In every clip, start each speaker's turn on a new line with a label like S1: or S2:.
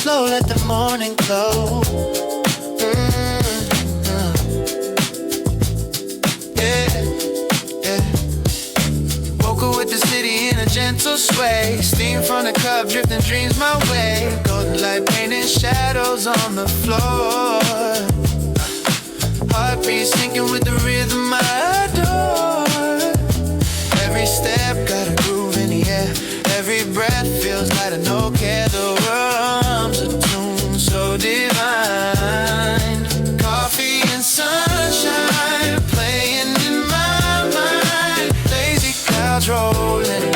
S1: Let the morning glow. Yeah, yeah. Woke up with the city in a gentle sway. Steam from the cup, drifting dreams my way. Golden light painting shadows on the floor. Heartbeat syncing with the rhythm I adore. Every step got a groove in the air. Every breath feels light and no care. The world's a tune so divine. Coffee and sunshine playing in my mind. Lazy clouds rolling,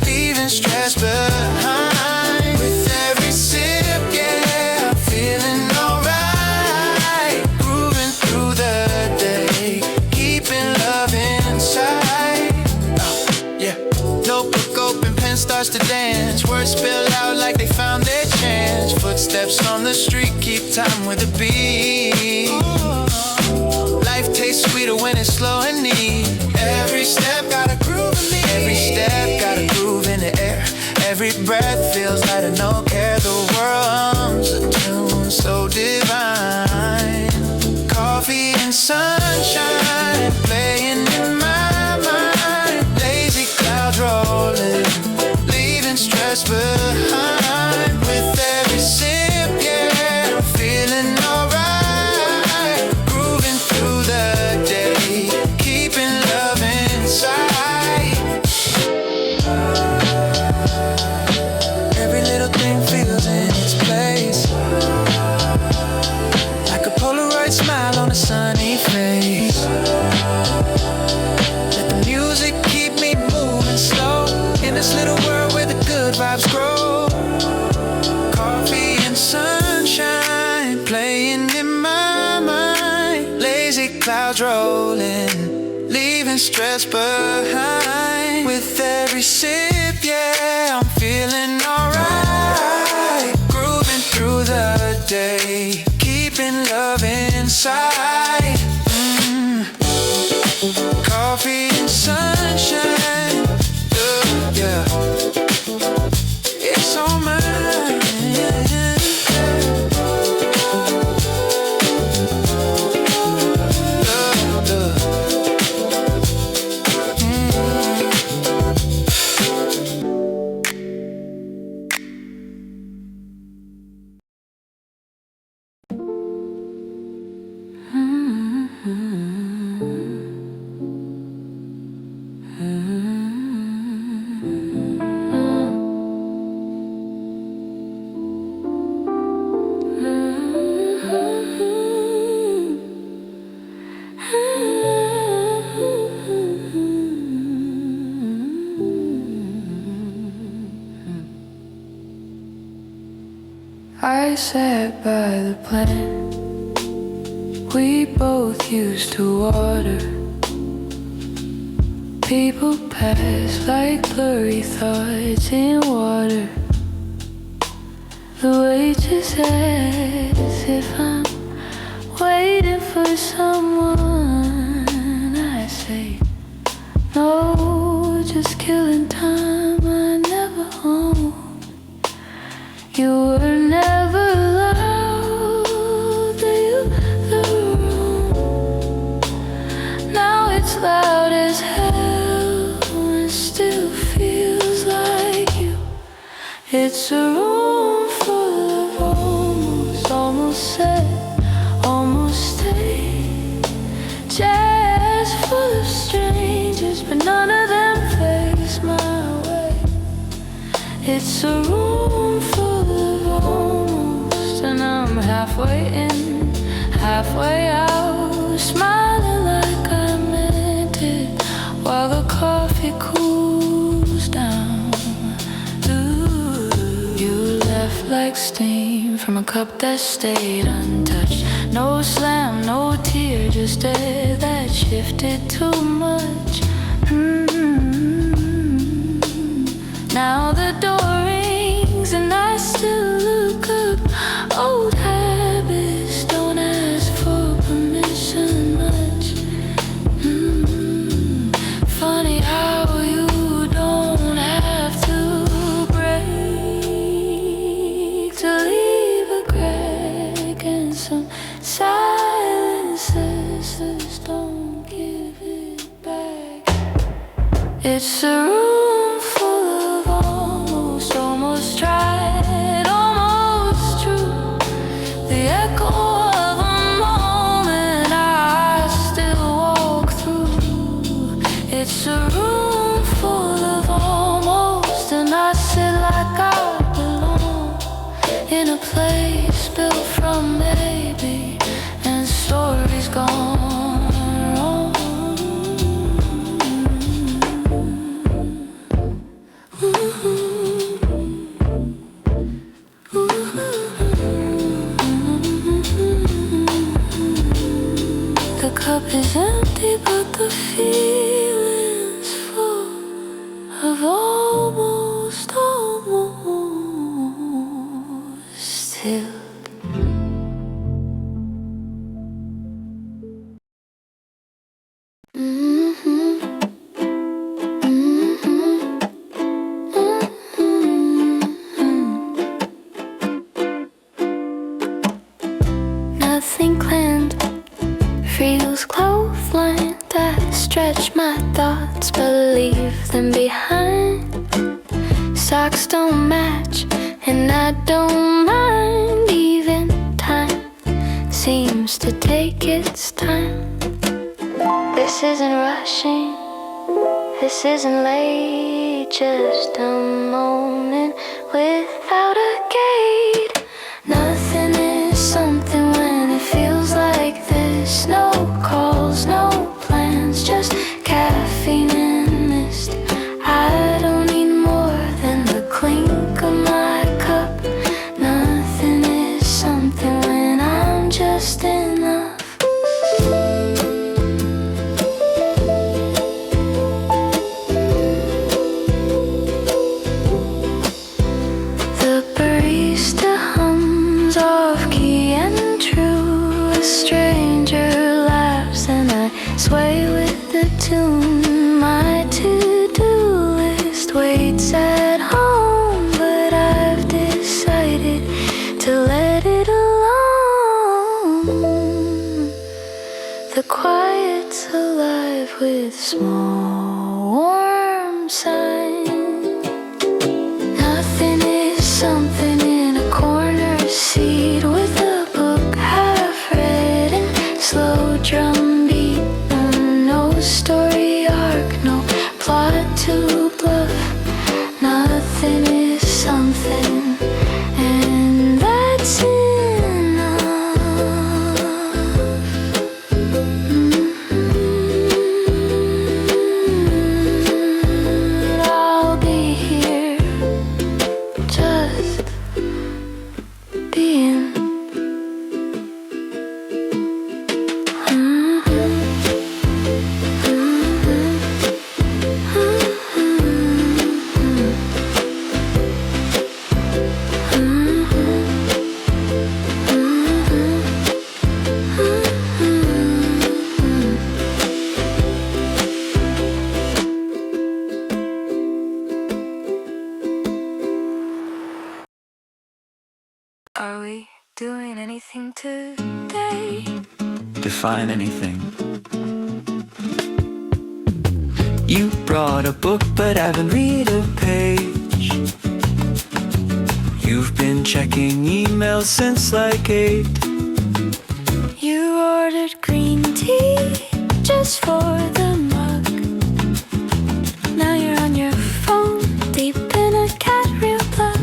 S1: leaving stress behind. With every sip, yeah, I'm feeling alright. Grooving through the day, keeping love inside. Yeah, notebook open, pen starts to dance. Words spill out like they found their chance. Footsteps on the street keep time with the beat. Life tastes sweeter when it's slow and neat. Every step got a groove in me. Every step got a groove in the air. Every breath feels light and no care. The world's a tune so divine. Coffee and sunshine playing in my mind. Lazy clouds rolling, leaving stress behind. With every sip, yeah, I'm feeling alright. Grooving through the day, keeping love inside. Every little thing feels in its place, like a Polaroid smile on a sunny face. Let the music keep me moving slow in this little world where the good vibes grow. Coffee and sunshine playing in my mind. Lazy clouds rolling, leaving stress behind. With every sip, yeah, I'm feeling alright. Grooving through the day, keeping love inside. Coffee and sunshine, yeah, it's all mine.
S2: I sat by the plant we both used to water. People pass like blurry thoughts in water. The waitress asks if I'm waiting for someone. I say no, just killing time. I never owned. You were never allowed to use the room. Now it's loud as hell and still feels like you. It's a room full of almost said, almost stayed. Jazz full of strangers, but none of them face my way. It's a room full almost, and I'm halfway in, halfway out, smiling like I meant it, while the coffee cools down. Ooh, you left like steam from a cup that stayed untouched. No slam, no tear, just air that shifted too much. It's a room full of almost tried, almost true. The echo of a moment I still walk through. It's a room full of almost, and I sit like I belong in a place built from maybe and stories gone wrong. The cup is empty, but the feeling's full of almost still. Nothing planned, feels clothesline that stretch my thoughts but leave them behind. Socks don't match and I don't mind. Even time seems to take its time. This isn't rushing, this isn't late, just a moment without a gate. Nothing is something when it feels like this. No calls, no plans, just caffeine and mist. I don't need more than the clink of my cup. Nothing is something when I'm just enough. The barista hums off key and true. A stranger laughs and I sway with the tune. My to-do list waits at home, but I've decided to let it alone. The quiet's alive with small warm signs. Nothing is something in a corner seat with a book half read and slow drum beat. No story arc, no plot to bluff. Nothing is something, and that's enough. I'll be here just being. Are we doing anything today?
S1: Define anything. You brought a book but haven't read a page. You've been checking emails since like 8.
S2: You ordered green tea just for the mug. Now you're on your phone, deep in a cat reel plug.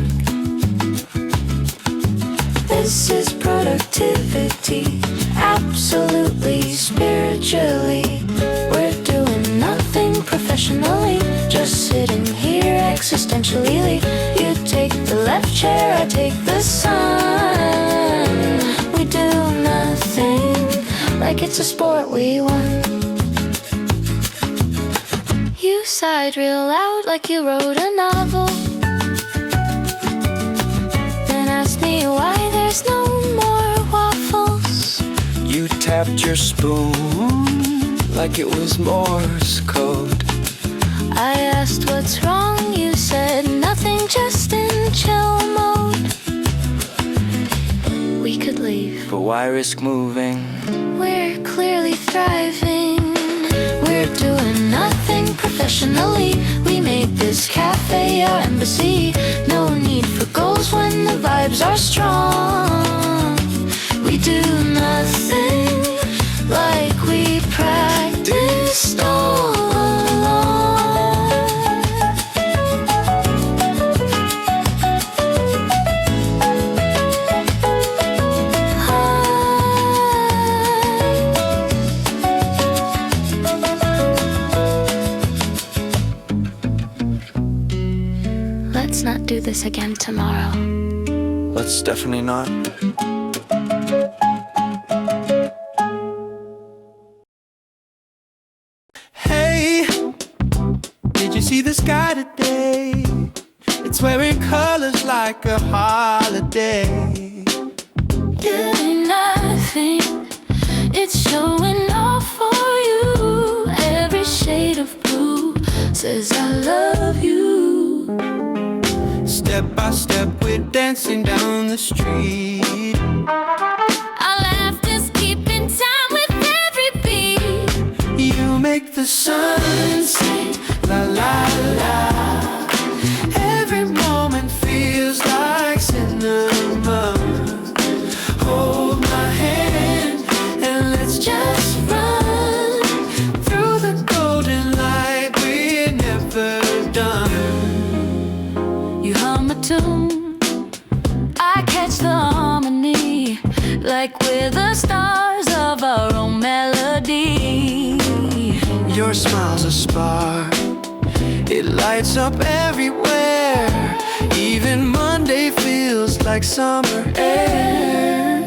S2: This is productivity, absolutely spiritually. We're doing nothing professionally, just sitting here existentially. You take the left chair, I take the sun. We do nothing like it's a sport we won. You sighed real loud like you wrote a novel, then asked me why there's no more waffles.
S1: You tapped your spoon like it was Morse code.
S2: I asked what's wrong, you said nothing, just in chill mode. We could leave,
S1: But why risk moving?
S2: we're clearly thriving. We're doing nothing professional, professionally. We made this cafe our embassy. No need for goals when the vibes are strong. We do nothing like we practiced all along. Let's not do this again tomorrow.
S1: Let's definitely not. Hey, did you see the sky today? It's wearing colors like a holiday.
S2: Doing nothing, it's showing off for you. Every shade of blue says I love you.
S1: Step by step we're dancing down the street.
S2: Our laughter's keeping time with every beat.
S1: You make the sun sing, la la la. Every moment feels like cinema. Hold my hand and let's just run through the golden light we're never done.
S2: You hum a tune, I catch the harmony, like we're the stars of our own melody.
S1: Your smile's a spark, it lights up everywhere. Even Monday feels like summer air.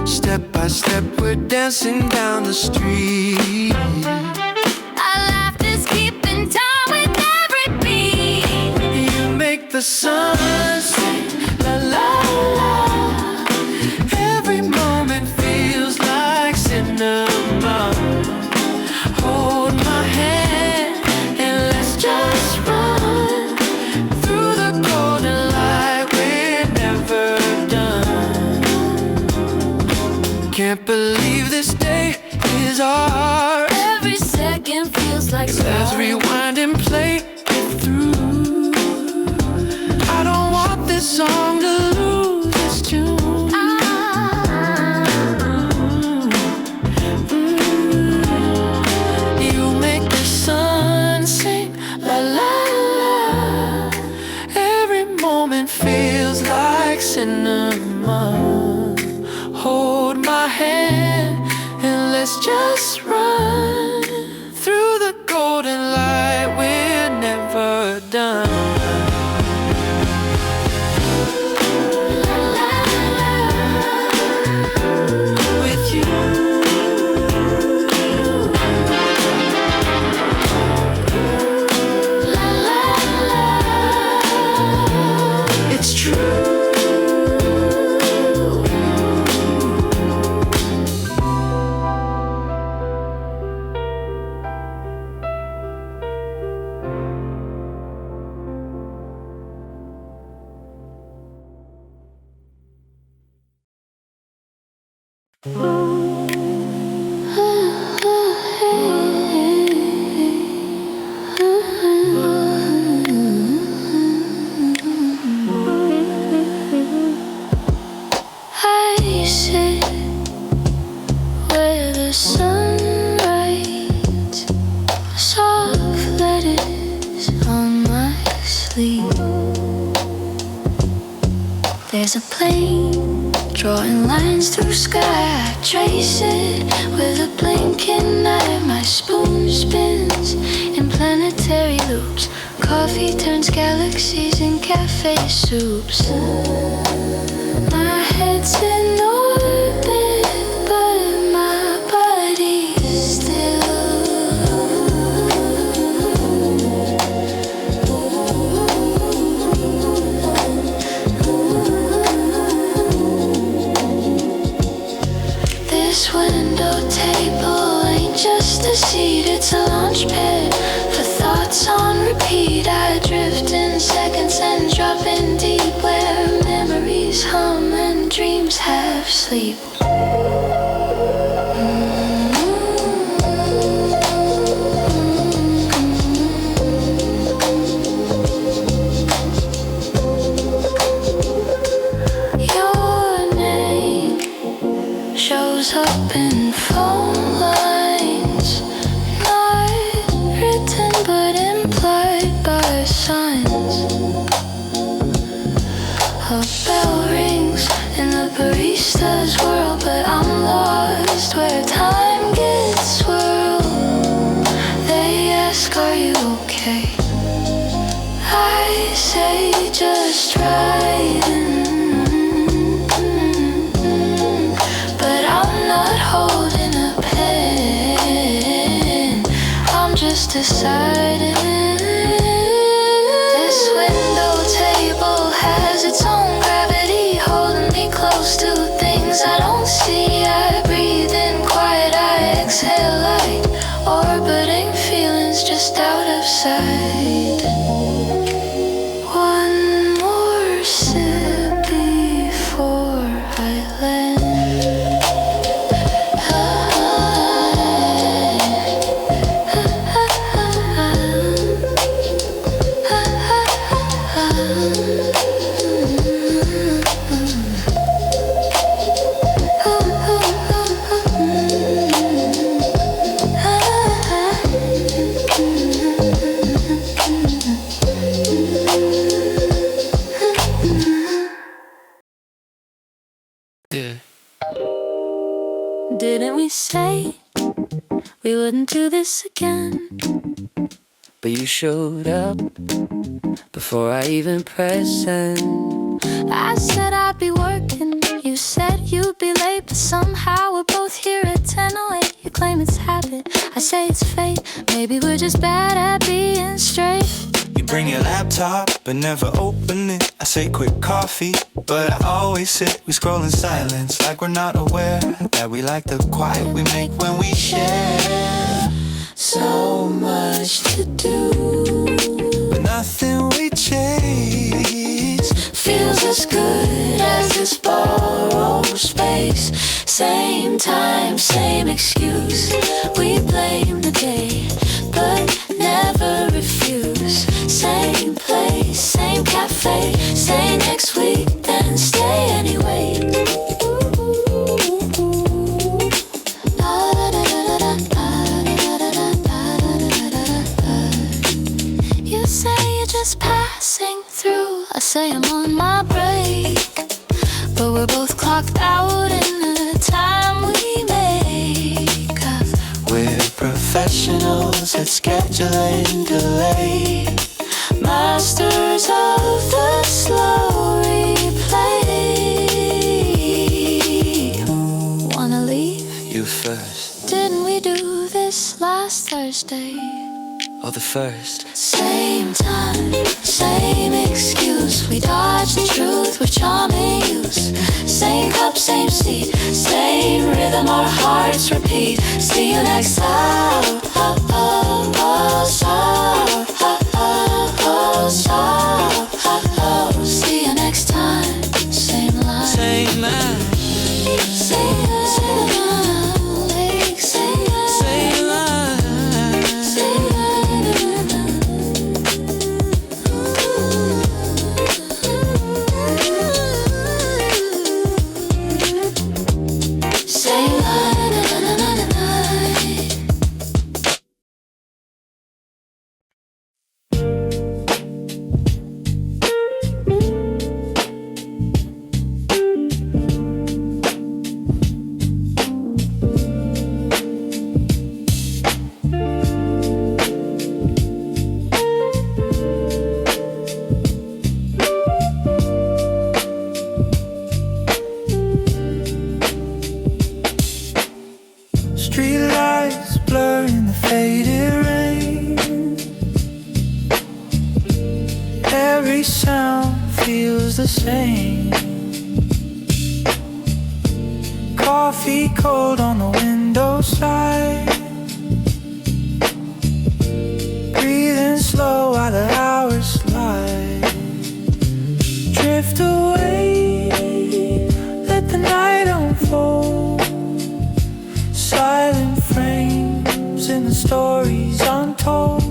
S1: Step by step we're dancing down the street.
S2: Our laughter's keeping time with every beat.
S1: You make the sun sing, la la la. Every moment feels like cinema. Hold my hand and let's just run through the golden light we're never done. Can't believe this day is ours.
S2: Every second feels like
S1: Let's rewind and play it through. I don't want this song to lose its tune. You make the sun sing, la la la. Every moment feels like cinema. Hold my hand and let's just run through the golden light we're never done. With you, it's true.
S2: I sit where the sun rides, soft letters on my sleeve. There's a plane drawing lines through sky. I trace it with a blinking eye. My spoon spins in planetary loops. Coffee turns galaxies in cafe soups. My head's in orbit, but my body's This window table ain't just a seat, it's a launch pad for thoughts on repeat. I drift in seconds and drop in deep where memories hum and dreams have sleep. say just right, but I'm not holding a pen. I'm just deciding. This window table has its own gravity, holding me close to things I don't see. I breathe in quiet, I exhale light, orbiting feelings just out of sight. One more sip before I land. Didn't we say we wouldn't do this again?
S3: But you showed up before I even pressed send.
S2: I said I'd be working, you said you'd be late, but somehow we're both here at 10:08. You claim it's habit, I say it's fate. Maybe we're just bad at being straight.
S1: You bring your laptop but never open it. I say quick coffee, but I always sit. We scroll in silence like we're not aware that we like the quiet we make when we share.
S2: So much to do,
S1: But nothing we chase
S2: feels as good as this borrowed space. Same time, same excuse. We blame the day, but never refuse. Same place, same cafe. Say next week, then stay anyway. You say you're just passing through, I say I'm on my break, but we're both clocked out in the time we make. 'Cause
S1: We're professionals at scheduling delay,
S2: masters of the slow replay. Wanna leave?
S3: You first,
S2: Didn't we do this last Thursday?
S3: oh the first.
S2: Same time, same excuse. We dodge the truth with charming use. Same cup, same seat, same rhythm, our hearts repeat. See you next time. See you next time. Same line.
S3: Same line,
S2: Same line. Same line.
S3: same line.
S2: Same
S1: street lights blur in the faded rain. Every sound feels the same. Coffee cold on the windowside, breathing slow while the hours slide. Drift away, let the night unfold. Silent frames in the stories untold.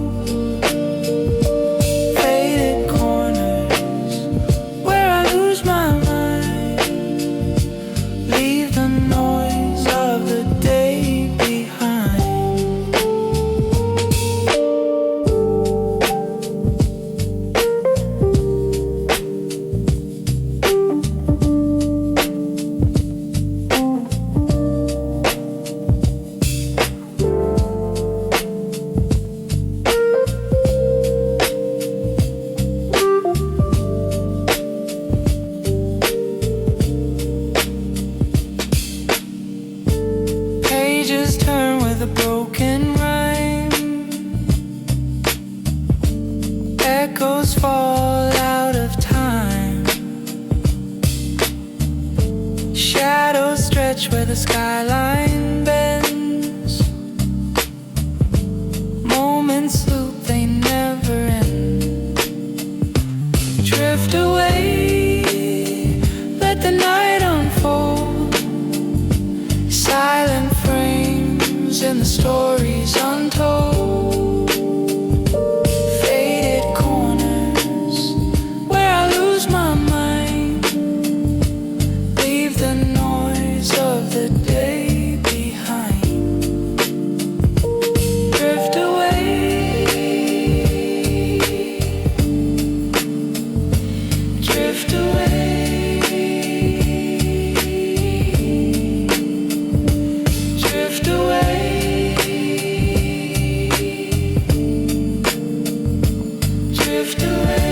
S1: Faded corners where I lose my mind. Leave the noise of the day behind. echoes fall out of time. Shadows stretch where the skyline bends. Moments loop, they never end. Drift away, let the night unfold. Silent frames in the stories untold. Faded corners where I lose my mind. Leave the noise of the day behind. Drift away, drift away, drift away, drift away.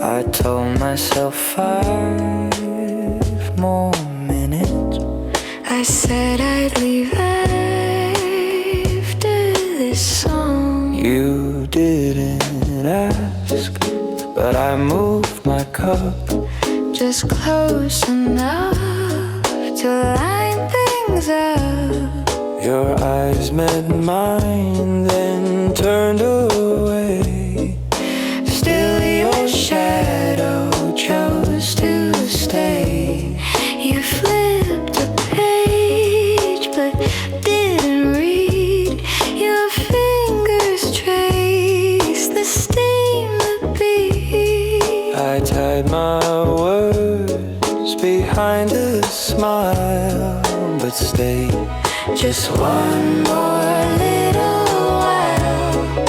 S1: I told myself 5 more minutes.
S2: I said I'd leave after this song.
S1: You didn't ask, but I moved my cup
S2: Just close enough to line things up.
S1: Your eyes met mine, then turned away. Still your shadow chose to stay.
S2: You flipped a page but didn't read. Your fingers traced the stain that beat.
S1: I tied my words behind a smile, but stay just one more little while.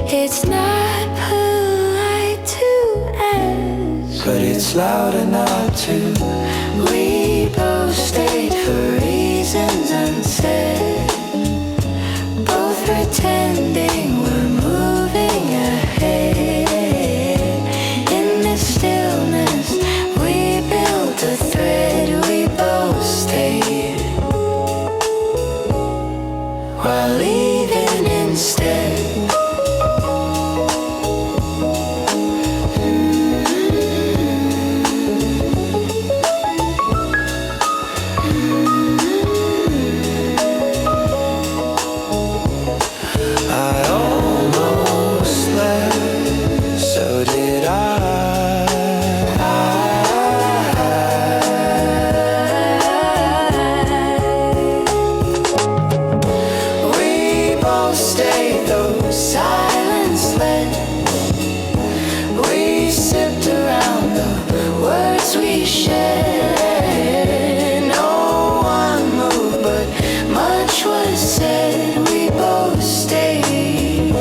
S2: It's not polite to ask,
S1: But it's loud enough to.
S2: we both stayed for reasons unsaid, both pretending we're moving ahead. In the stillness we built a thread. We both stayed while leaving instead.
S1: I almost left, so did I. We both stayed, though silence led. We sipped around the words we shared. No one moved, but much was said. We both stayed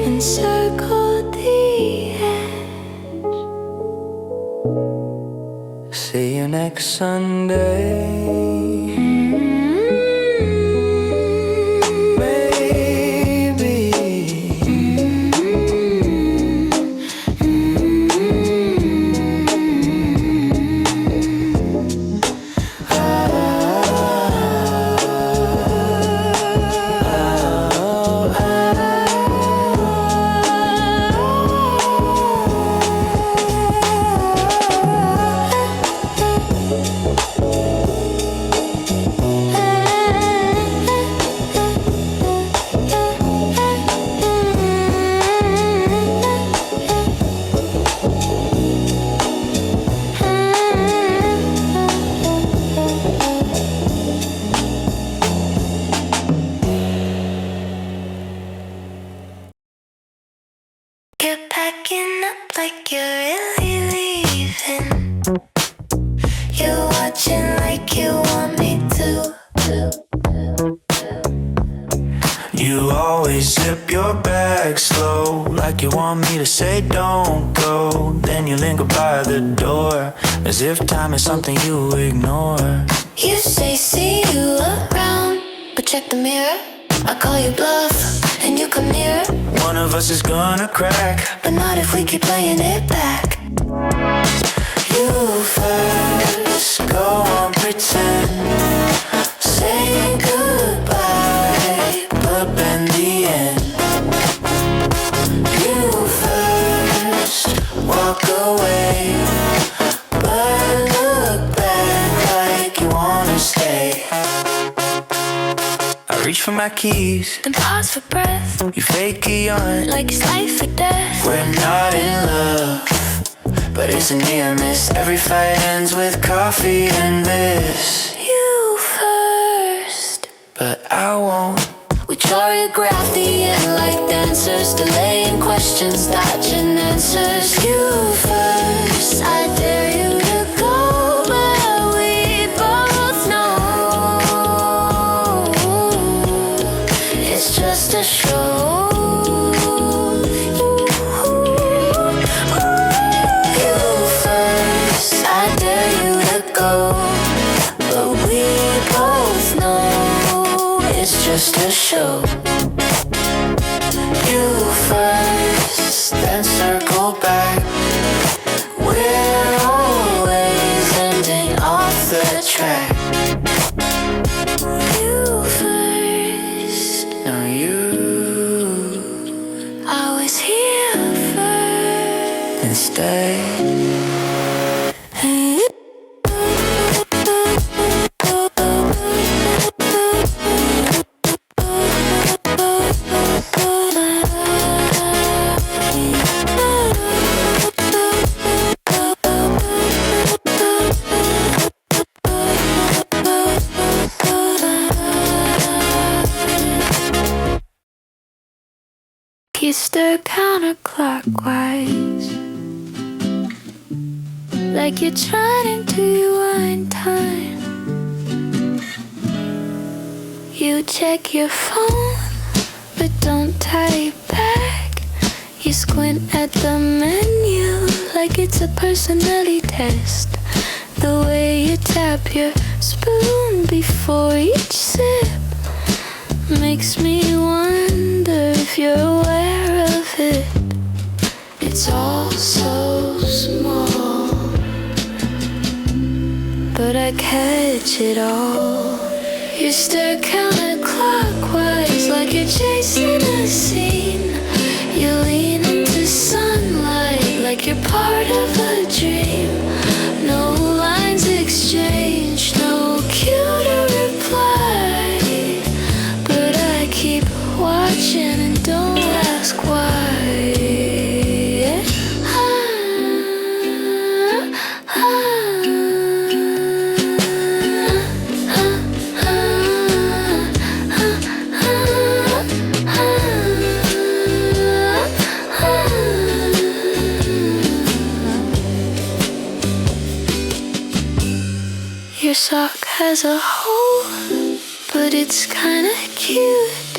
S2: And circled the edge.
S1: See you next Sunday. Maybe.
S2: like you're really leaving. You're watching like you want me to.
S1: You always zip your bag slow, like you want me to say don't go. Then you linger by the door, as if time is something you ignore.
S2: You say see you around, but check the mirror. I call you bluff, and you come nearer.
S1: One of us is gonna crack,
S2: but not if we keep playing it back.
S1: you first, go on pretend, say goodbye, but bend the end. You first, walk away, but look back like you wanna stay. I reach for my keys,
S2: Then pause for breath,
S1: you fake a yawn,
S2: like it's life or death.
S1: we're not in love, but it's a near miss. Every fight ends with coffee and this.
S2: You first.
S1: But I won't.
S2: We choreograph the end like dancers, delaying questions, dodging answers. You first, I dare you to go, but we both know it's just a show. You first, I dare you to go, but we both know it's just a show.
S1: You first, then circle back. We're always ending off the track.
S2: You first,
S1: Now you
S2: I was here first.
S1: and stay.
S2: You stir counterclockwise, like you're trying to rewind time. You check your phone, but don't type back. You squint at the menu like it's a personality test. The way you tap your spoon before each sip makes me wonder if you're aware of it. It's all so small, but I catch it all. You stare counterclockwise like you're chasing a scene. You lean into sunlight like you're part of a dream. No lines exchanged, no cue to reply, but I keep watching and don't ask why. Your sock has a hole, but it's kinda cute.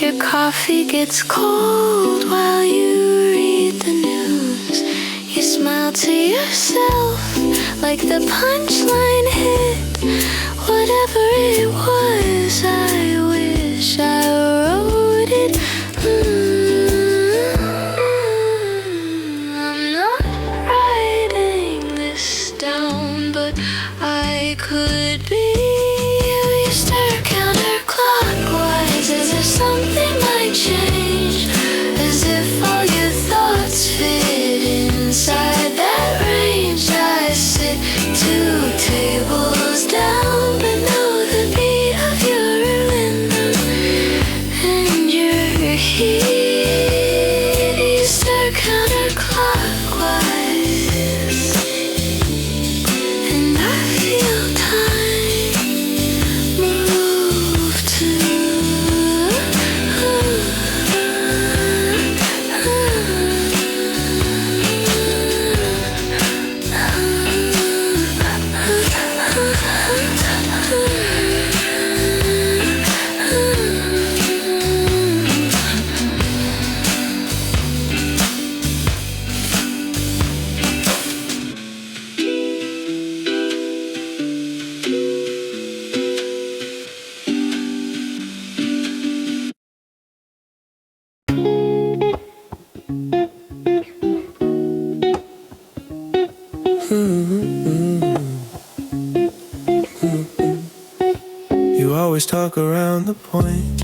S2: Your coffee gets cold while you read the news. You smile to yourself like the punchline hit. Whatever it was, I wish I wrote it. I'm not writing this down, but I could be. You stare counterclockwise as if something might change, as if all your thoughts fit inside that range. I sit 2 tables down, but know the beat of your rhythm,
S1: walk around the point.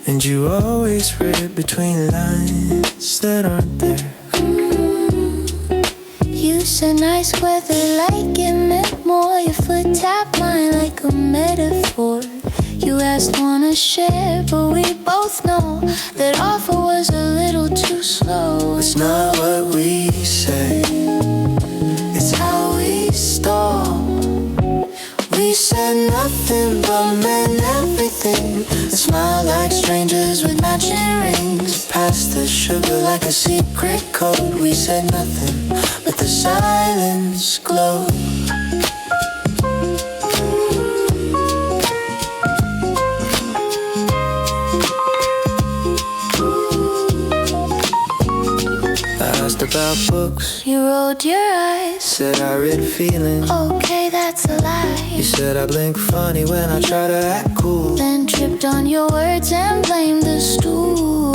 S1: And you always read between lines that aren't there.
S2: You said nice weather like it meant more. Your foot tapped mine like a metaphor. You asked wanna share, but we both know that offer was a little too slow.
S1: It's not what we say, it's how we stall. We said nothing but meant everything. Smile like strangers with matching rings. Pass the sugar like a secret code. We said nothing, but the silence glowed. Asked about books,
S2: You rolled your eyes.
S1: said I read feelings.
S2: Okay, that's a lie.
S1: You said I blink funny when I try to act cool.
S2: Then tripped on your words and blamed the stool.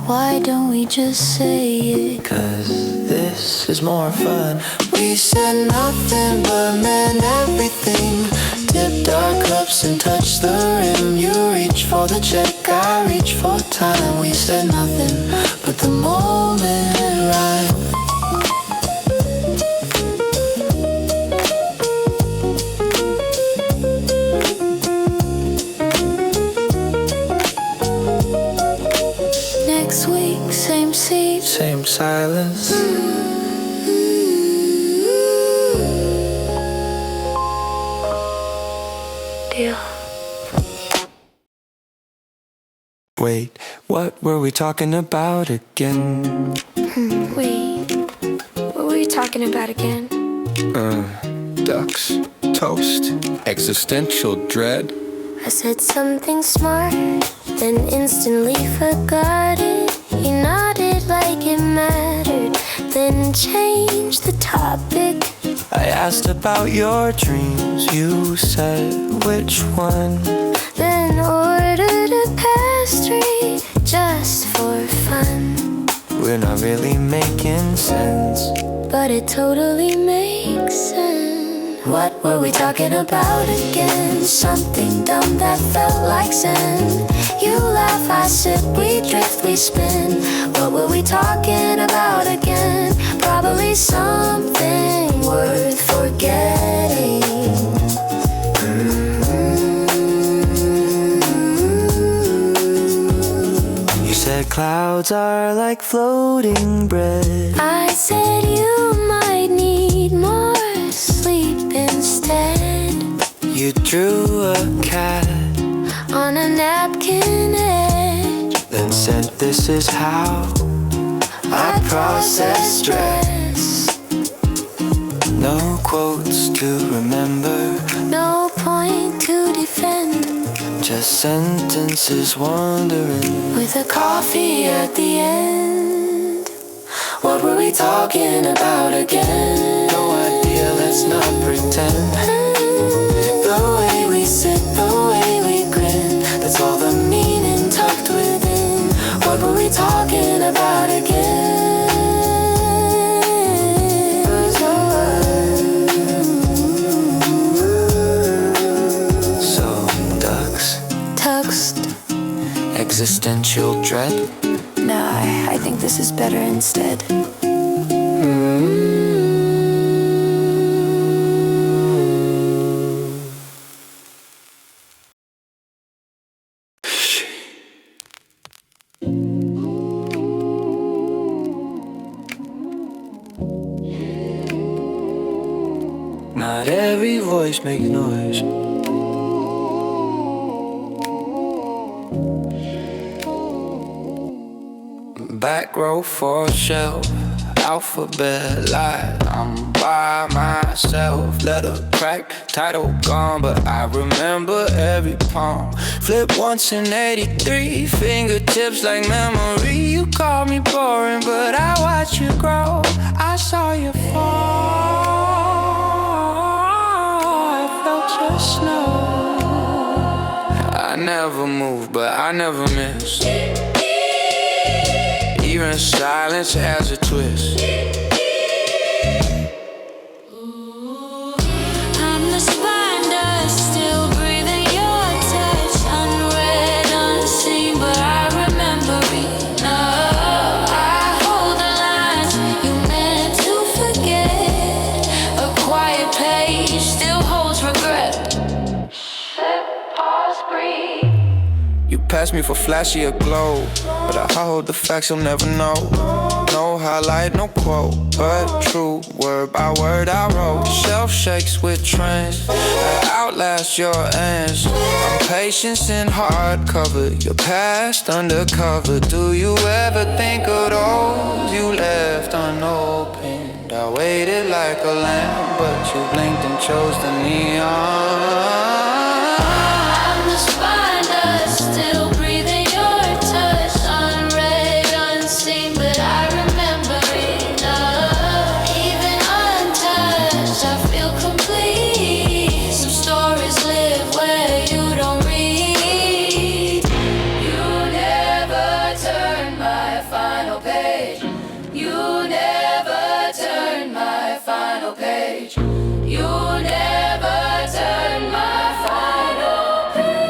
S2: Why don't we just say it?
S1: 'Cause this is more fun. We said nothing but meant everything. Dipped our cups and touched the rim. You reach for the check, I reach for time. We said nothing but the moment rhymed.
S2: Next week, same seat.
S1: Same silence.
S2: Deal.
S1: Wait, what were we talking about again?
S2: Wait, what were you talking about again?
S1: Ducks, toast, existential dread.
S2: I said something smart, then instantly forgot it. You nodded like it mattered, then changed the topic.
S1: I asked about your dreams. You said which one?
S2: Then ordered a pastry just for fun.
S1: We're not really making sense.
S2: But it totally makes sense. What were we talking about again? Something dumb that felt like sin. You laugh, I sip, we drift, we spin. What were we talking about again? Probably something worth forgetting.
S1: You said clouds are like floating bread.
S2: I said you might need more sleep instead.
S1: You drew a cat,
S2: On a napkin edge,
S1: then said this is how I process stress. No quotes to remember,
S2: no point to defend.
S1: just sentences wandering.
S2: With a coffee at the end. What were we talking about again?
S1: No idea, let's not pretend.
S2: The way we sit, the way we grin, that's all the meaning tucked within. What were we talking about again?
S1: So, ducks,
S2: Tuxed.
S1: existential dread.
S2: Nah, I think this is better instead.
S1: Not every voice makes noise. Back row for shelf, alphabet line. I'm by myself, letter cracked, title gone, but I remember every poem. Flip once in 83, fingertips like memory. You call me boring, but I watch you grow. I saw you fall, I felt your snow. I never moved, but I never missed. Even silence has a twist.
S2: I'm the spot.
S1: You pass me for flashy or glow, but I hold the facts you'll never know. No highlight, no quote, but true word by word I wrote. Shelf shakes with trends that outlast your ends. I'm patience in hardcover, your past undercover. Do you ever think of those you left unopened? I waited like a lamb, but you blinked and chose the neon.
S2: Still breathing your touch, unread, unseen, but I remember enough. Even untouched, I feel complete. Some stories live where you don't read. You never turn my final page. You never turn my final page. You never turn my final page.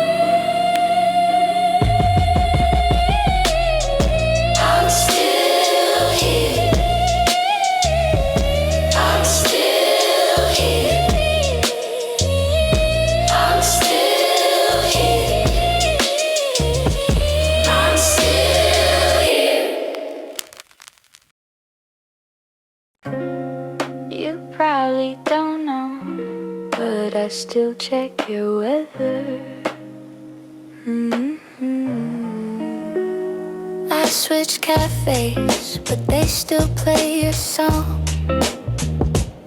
S2: Probably don't know, but I still check your weather. I switched cafes, but they still play your song,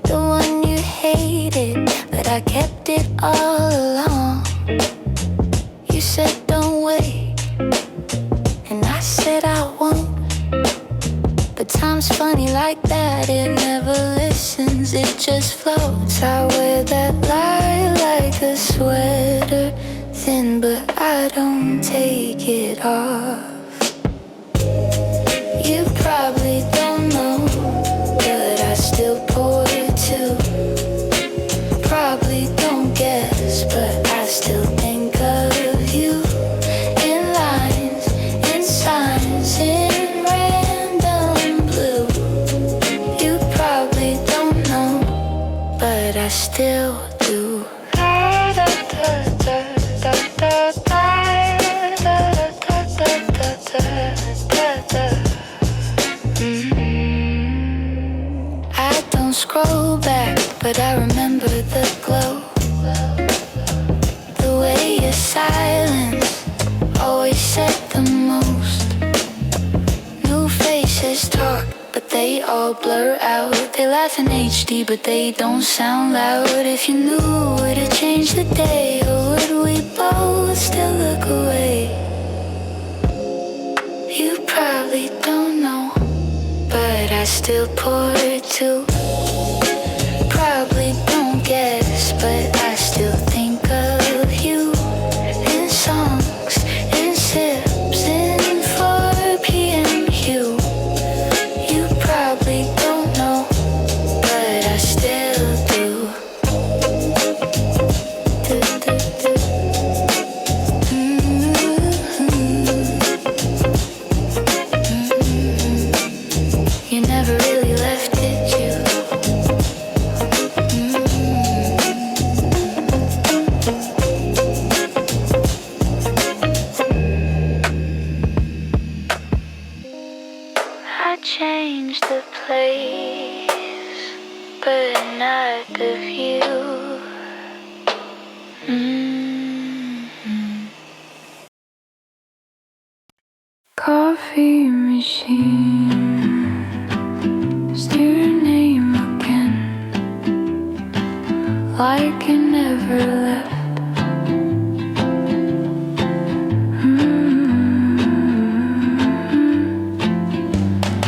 S2: the one you hated, but I kept it all along. You said don't wait, and I said I won't. But time's funny like that, it never listens, it just floats. I wear that lie like a sweater, thin but I don't take it off. You probably don't know, but I still pour too. Probably don't guess, but I still think of you. In lines, in signs, in but I still do. I don't scroll back, but I remember the glow. The way your silence always said the most. New faces talk, but they all blur out. They laugh in HD, but they don't sound loud. If you knew, would it change the day? Or would we both still look away? You probably don't know, but I still pour too. Probably don't guess, but I still think of you. In songs, in sips, in 4 p.m. hue. You probably don't know, but I still do. You never really left, did you? I changed the place, but not the view. Coffee machine, steer your name again, like you never left.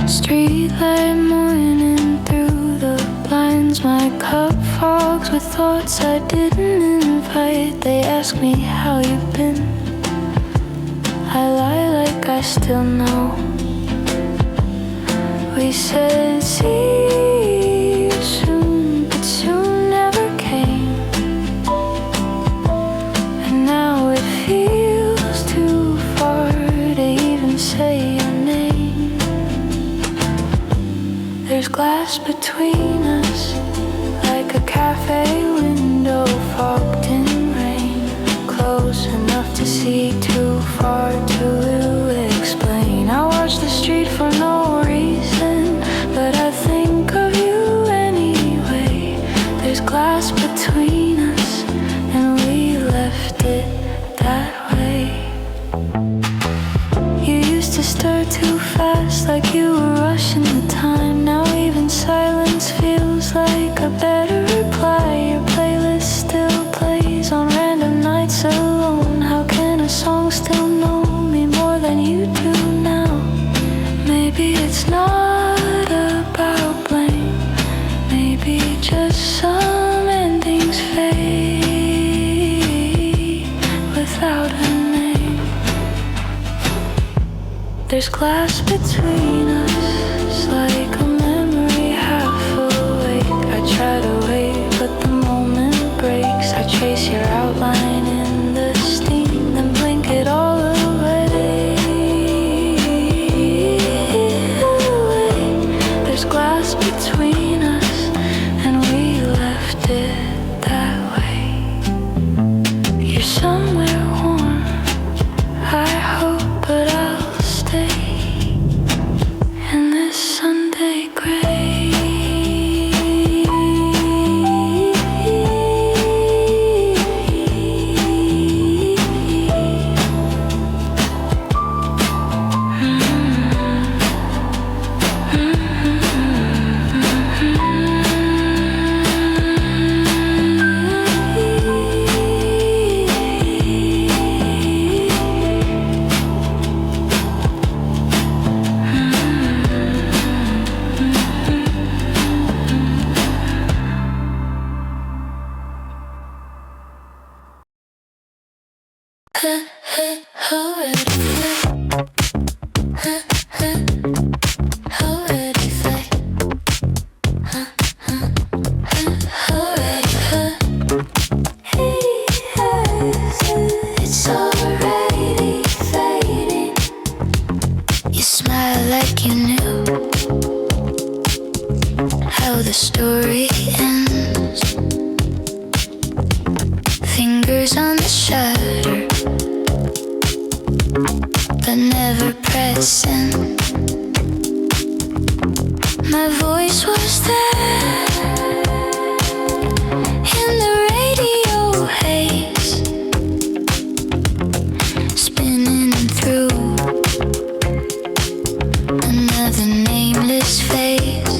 S2: Streetlight morning through the blinds, my cup fogs with thoughts I didn't invite. They ask me how you've been, I lie like I still know. We said see you soon, but soon never came. And now it feels too far to even say your name. There's glass between us, like a cafe window fogged in rain, close enough to see see too far to explain. I watch the street for no reason, but I think of you anyway. There's glass between us, and we left it that way. You used to stir too fast, like you were rushing the time. Now even silence feels like a better reply. Your playlist still plays on random nights alone. How can a song still know me more than you do now? Maybe it's not about blame. Maybe just some endings fade without a name. There's glass between us, like a memory half awake. I try to wait, but the moment breaks. I chase your outline in the steam, then blink it all away. There's glass between us, and we left it that way. You're somewhere warm, I hope, but I'll stay in this Sunday gray. It's already fading. You smile like you knew how the story ends. Fingers on the shutter, but never pressing. My voice was there in the radio haze, spinning through another nameless phase.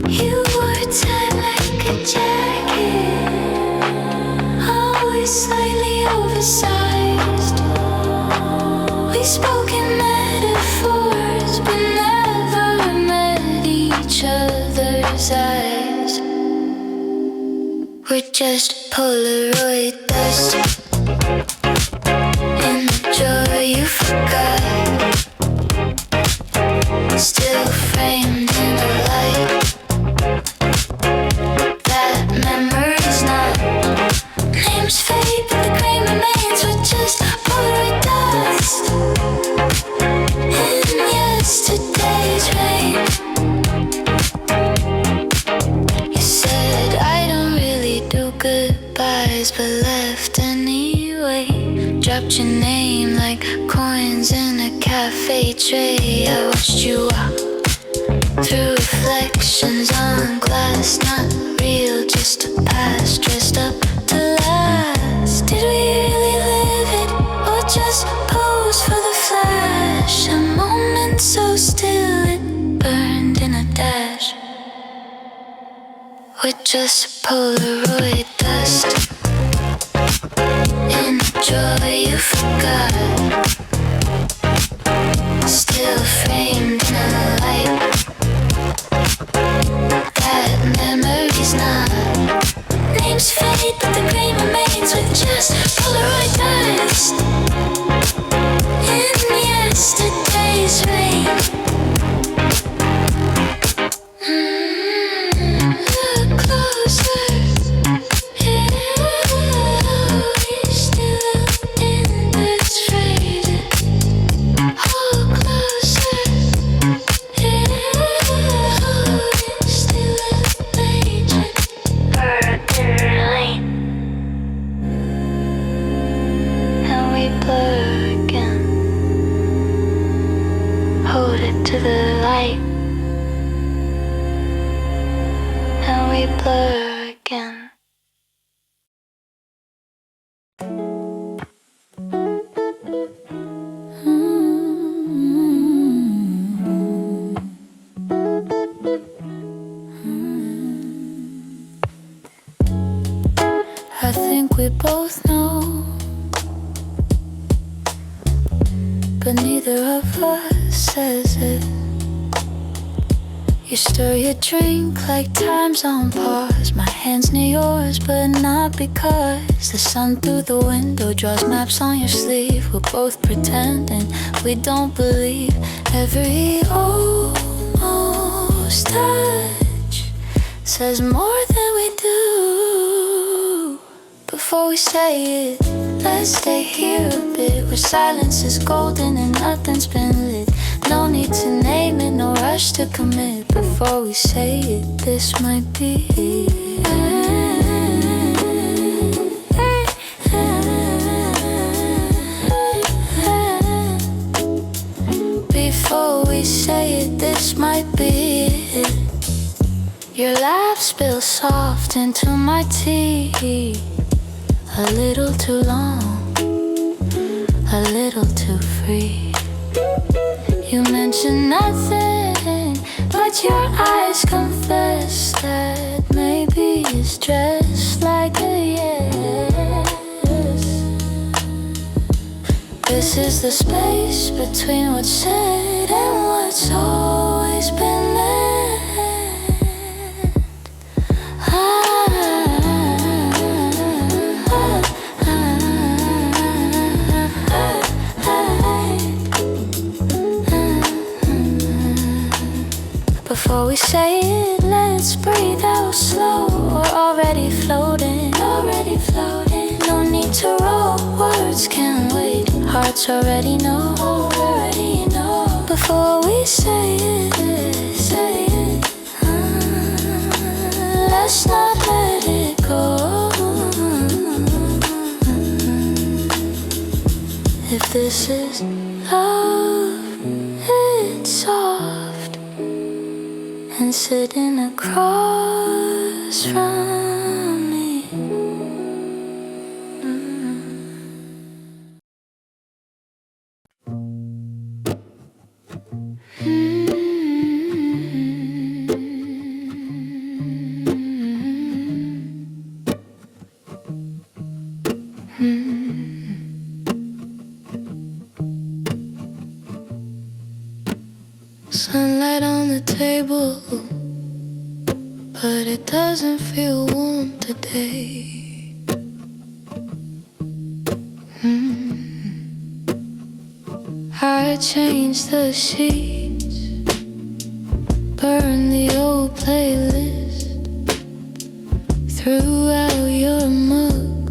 S2: You wore time like a jacket, always slightly oversized. We spoke in metaphors, but never met each other's eyes. We're just Polaroid dust in the joy you forgot, still framed in the light. That memory's not. Names fade, but the grain remains. We're just Polaroid dust in yesterday's rain. You said I don't really do goodbyes, but left anyway. Dropped your name like coins in a cafe tray. I watched you walk through reflections on glass, not real, just a past dressed up to last. Did we really live it, or just pose for the flash? A moment so still it burned in a dash. We're just Polaroid dust in the joy you forgot, still framed in a light. That memory's not. Names fade, but the grain remains. With just Polaroid dust in yesterday's rain. Look closer, yeah, we're still in this frame. the light, and we blur again. I think we both know, but neither of us says it. You stir your drink like time's on pause. My hand's near yours, but not because the sun through the window draws maps on your sleeve. We're both pretending we don't believe. Every almost touch says more than we do. Before we say it, let's stay here a bit, where silence is golden and nothing's been lit. No need to name it, no rush to commit. Before we say it, this might be it. Before we say it, this might be it. Your laugh spills soft into my tea. A little too long, a little too free. You mention nothing, but your eyes confess that maybe it's dressed like a yes. This is the space between what's said and what's always been there. Before we say it, let's breathe out slow. We're already floating, already floating. No need to roll, words can wait. Hearts already know, already know. Before we say it, let's not let it go. If this is love, it's soft and sitting across from me. Sunlight on the table, but it doesn't feel warm today. I changed the sheets, burned the old playlist, threw out your mug,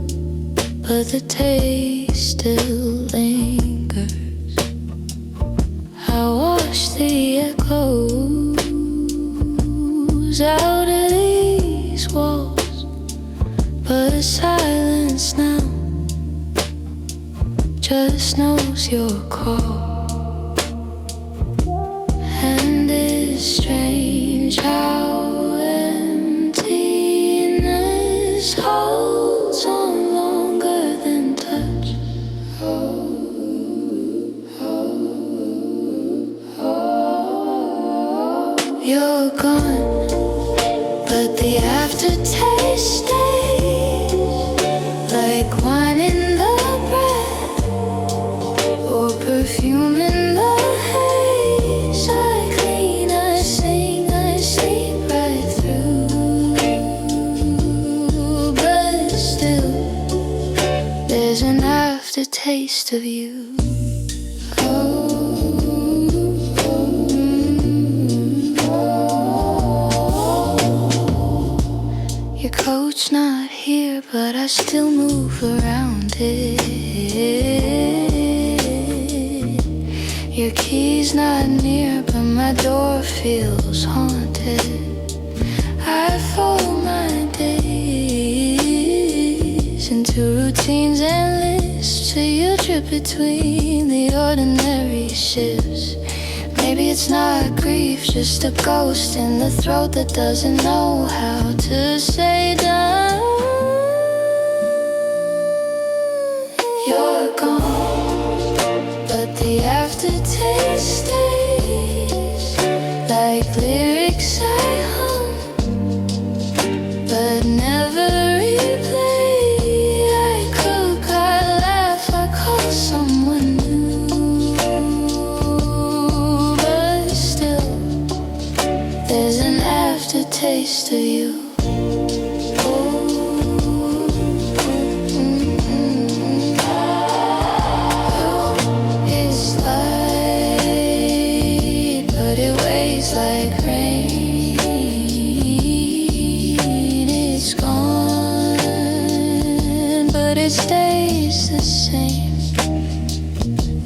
S2: but the taste still lingers. I wash the echoes out of these walls, but a silence now just knows your call. And it's strange how emptiness holds on longer than touch. You're gone, but the aftertaste stays like wine in the breath or perfume in the haze. I clean, I sing, I sleep right through, but still there's an aftertaste of you. Your coat's not here, but I still move around it. Your key's not near, but my door feels haunted. I fold my days into routines and lists, till you trip between the ordinary shifts. Maybe it's not grief, just a ghost in the throat that doesn't know how to say done. You're gone, but the aftertaste stays like lyrics I hum, but never replay. I cook, I laugh, I call someone new, but still there's an aftertaste of you. Like rain, it's gone, but it stays the same.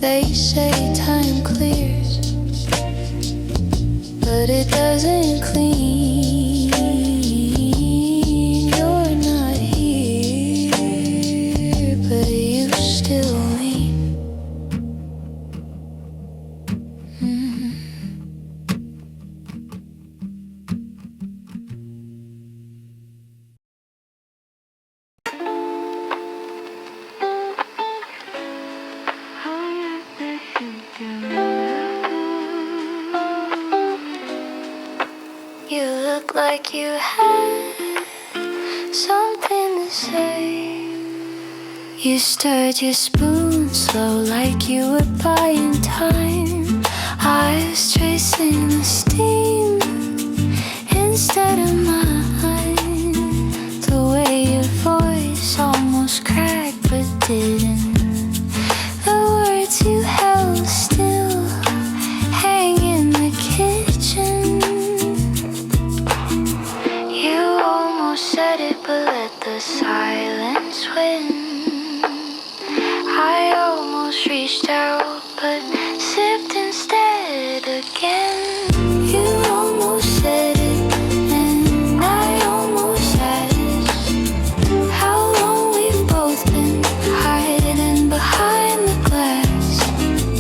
S2: They say time clears, but it doesn't clean. You're not here, but you still lean. You look like you had something to say. You stirred your spoon slow like you were buying time. I was tracing the steam instead of mine. The way your voice almost cracked but didn't. The words you held still hang in the kitchen. You almost said it, but let the silence win. I almost reached out, but sipped instead again. You almost said it, and I almost asked how long we've both been hiding behind the glass.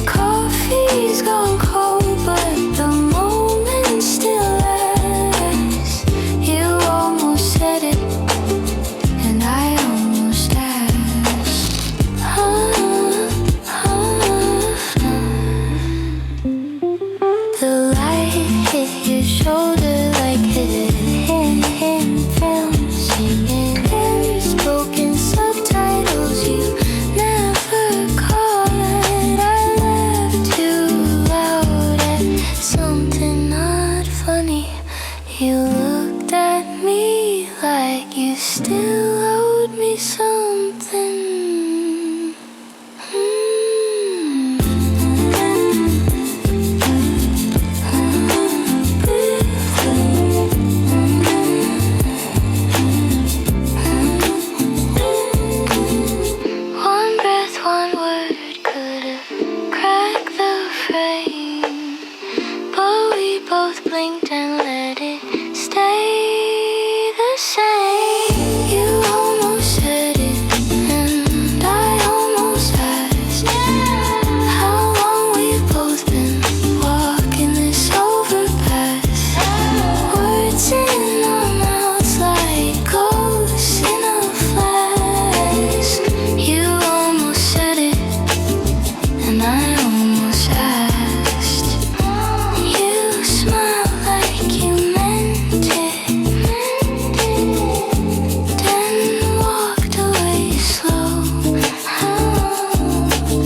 S2: Coffee's gone cold, but the moment still lasts. You almost said it, and I almost asked. The light hit your shoulder like hidden film, singing in spoken subtitles you never caught. I laughed too loud at something not funny. You looked at me like you still owed me something. One breath, one word could have cracked the frame, but we both blinked and let it stay the same. You almost said it, and I almost asked how long we've both been walking this overpass. Words in our mouths like ghosts in a flask. You almost said it, and I almost asked. You smiled like you meant it, then walked away slow.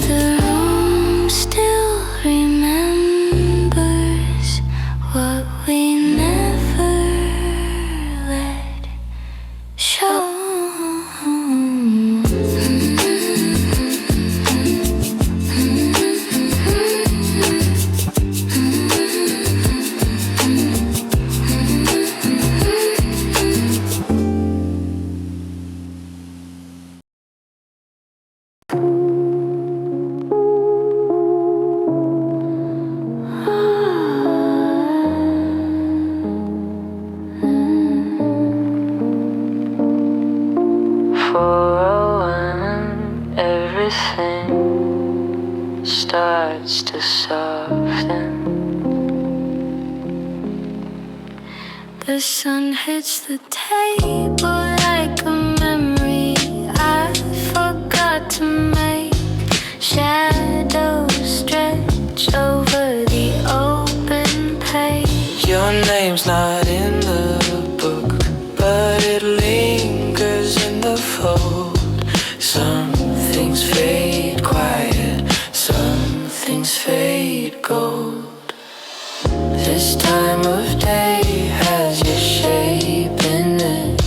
S2: The room still remembers what we never let show. For a while, everything starts to soften. The sun hits the table like a memory I forgot to make. Shadows stretch over the open page.
S3: Your name's not in the book, but it lingers in the fold. Some things fade quiet, some things fade gold. This time of day has your shape in it.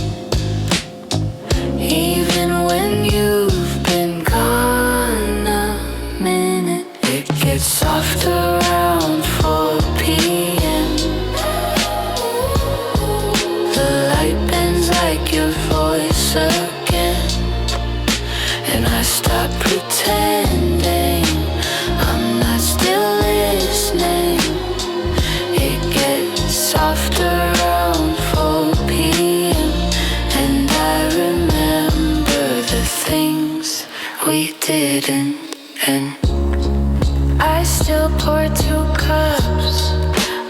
S3: Even when you've been gone a minute, it gets soft around 4 p.m. The light bends like your voice again, and I stop pretending I'm not still listening. It gets soft around 4 p.m. and I remember the things we didn't end. I still pour 2 cups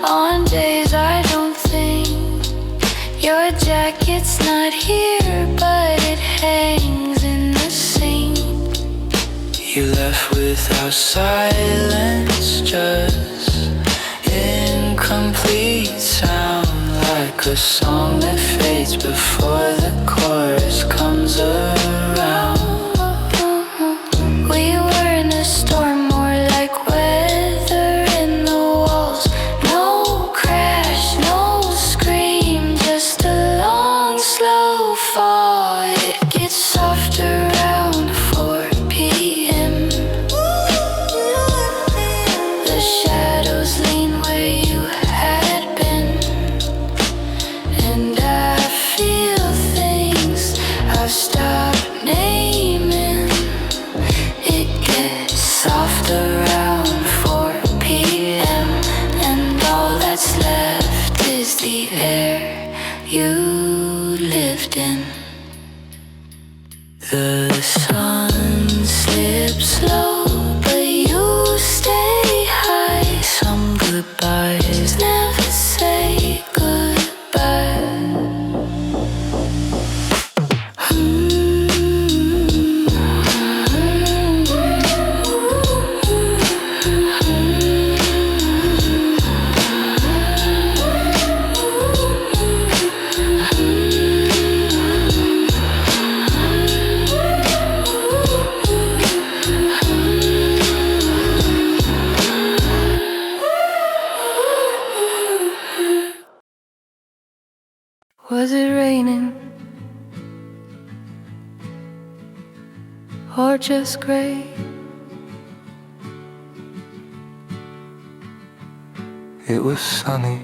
S3: on days I don't think. Your jacket's not here, but it hangs in the sink. You left without silence, just incomplete sound, like a song that fades before the chorus comes around. We were in a storm, more like weather in the walls. No crash, no scream, just a long, slow fall. It gets soft around 4 p.m. The shadows lean where you had been, and I feel things I've stopped naming. It gets soft around 4 p.m. and all that's left is the air you lived in. The sun slips low, but you stay high. Some goodbyes never say goodbye. Was it raining or just gray? It was sunny.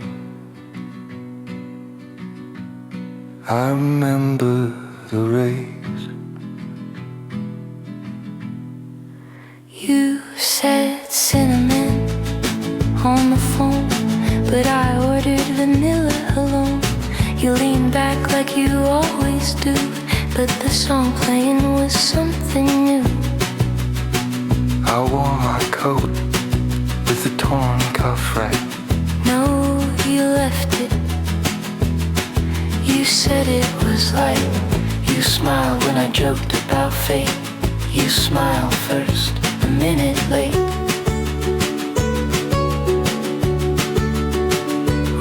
S3: I remember the rays.
S2: You said cinnamon on the phone, but I ordered vanilla alone. You leaned back like you always do, but the song playing was something new.
S3: I wore my coat with the torn cuff right.
S2: No, you left it. You said it was light. You smiled when I joked about fate. You smiled first, a minute late.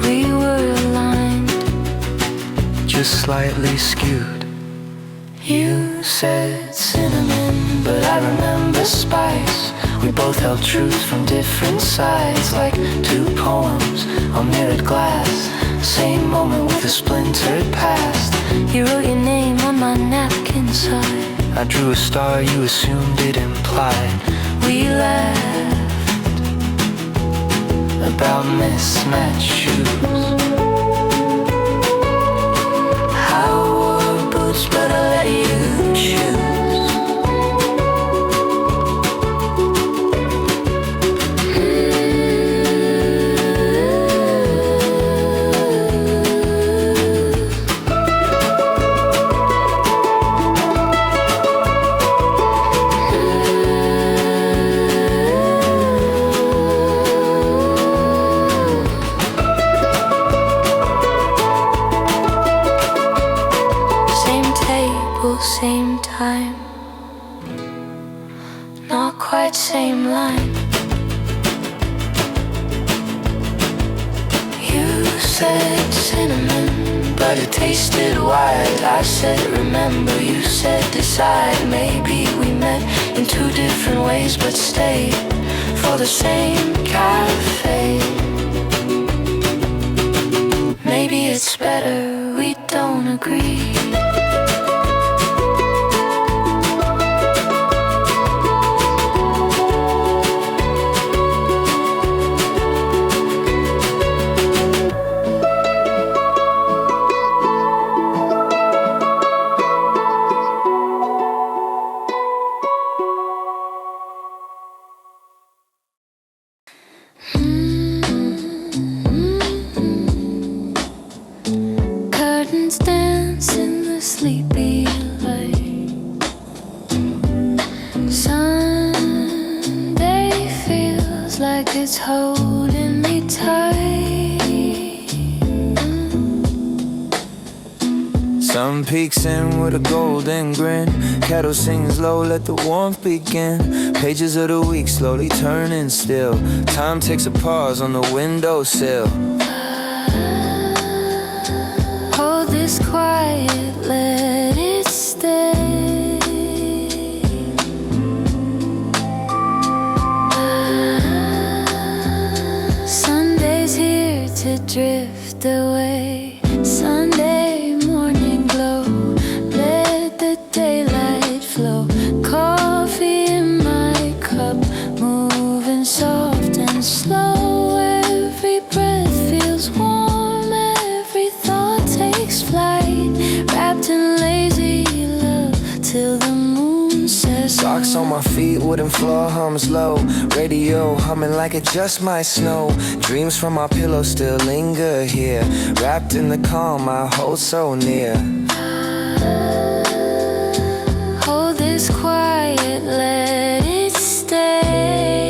S2: We were aligned,
S3: Just slightly skewed.
S2: you said cinnamon, but I remember spice.
S3: We both held truth from different sides, like 2 poems on mirrored glass. Same moment with a splintered past.
S2: You wrote your name on my napkin side.
S3: I drew a star you assumed it implied.
S2: We laughed
S3: About mismatched shoes.
S2: I wore boots, but I let you choose.
S3: said cinnamon, but it tasted white. I said remember, you said decide. Maybe we met in two different ways, but stayed for the same cafe. Maybe it's better we don't agree.
S2: Curtains dance in the sleepy light. Sunday feels like it's holding me tight.
S1: Sun peeks in with a golden grin. Kettle sings low, let the warmth begin. Pages of the week slowly turning still. Time takes a pause on the windowsill.
S2: Hold this quiet, let it stay. Sunday's here to drift away. Sunday morning glow, let the daylight flow. Coffee in my cup, moving soft and slow. Every breath feels warm, every thought takes flight. Wrapped in lazy love till the moon says
S1: Socks on my feet, wooden floor hums low. Radio humming like it just might snow. Dreams from my pillow still linger here. Wrapped in the calm I hold so near.
S2: hold this quiet, let it stay.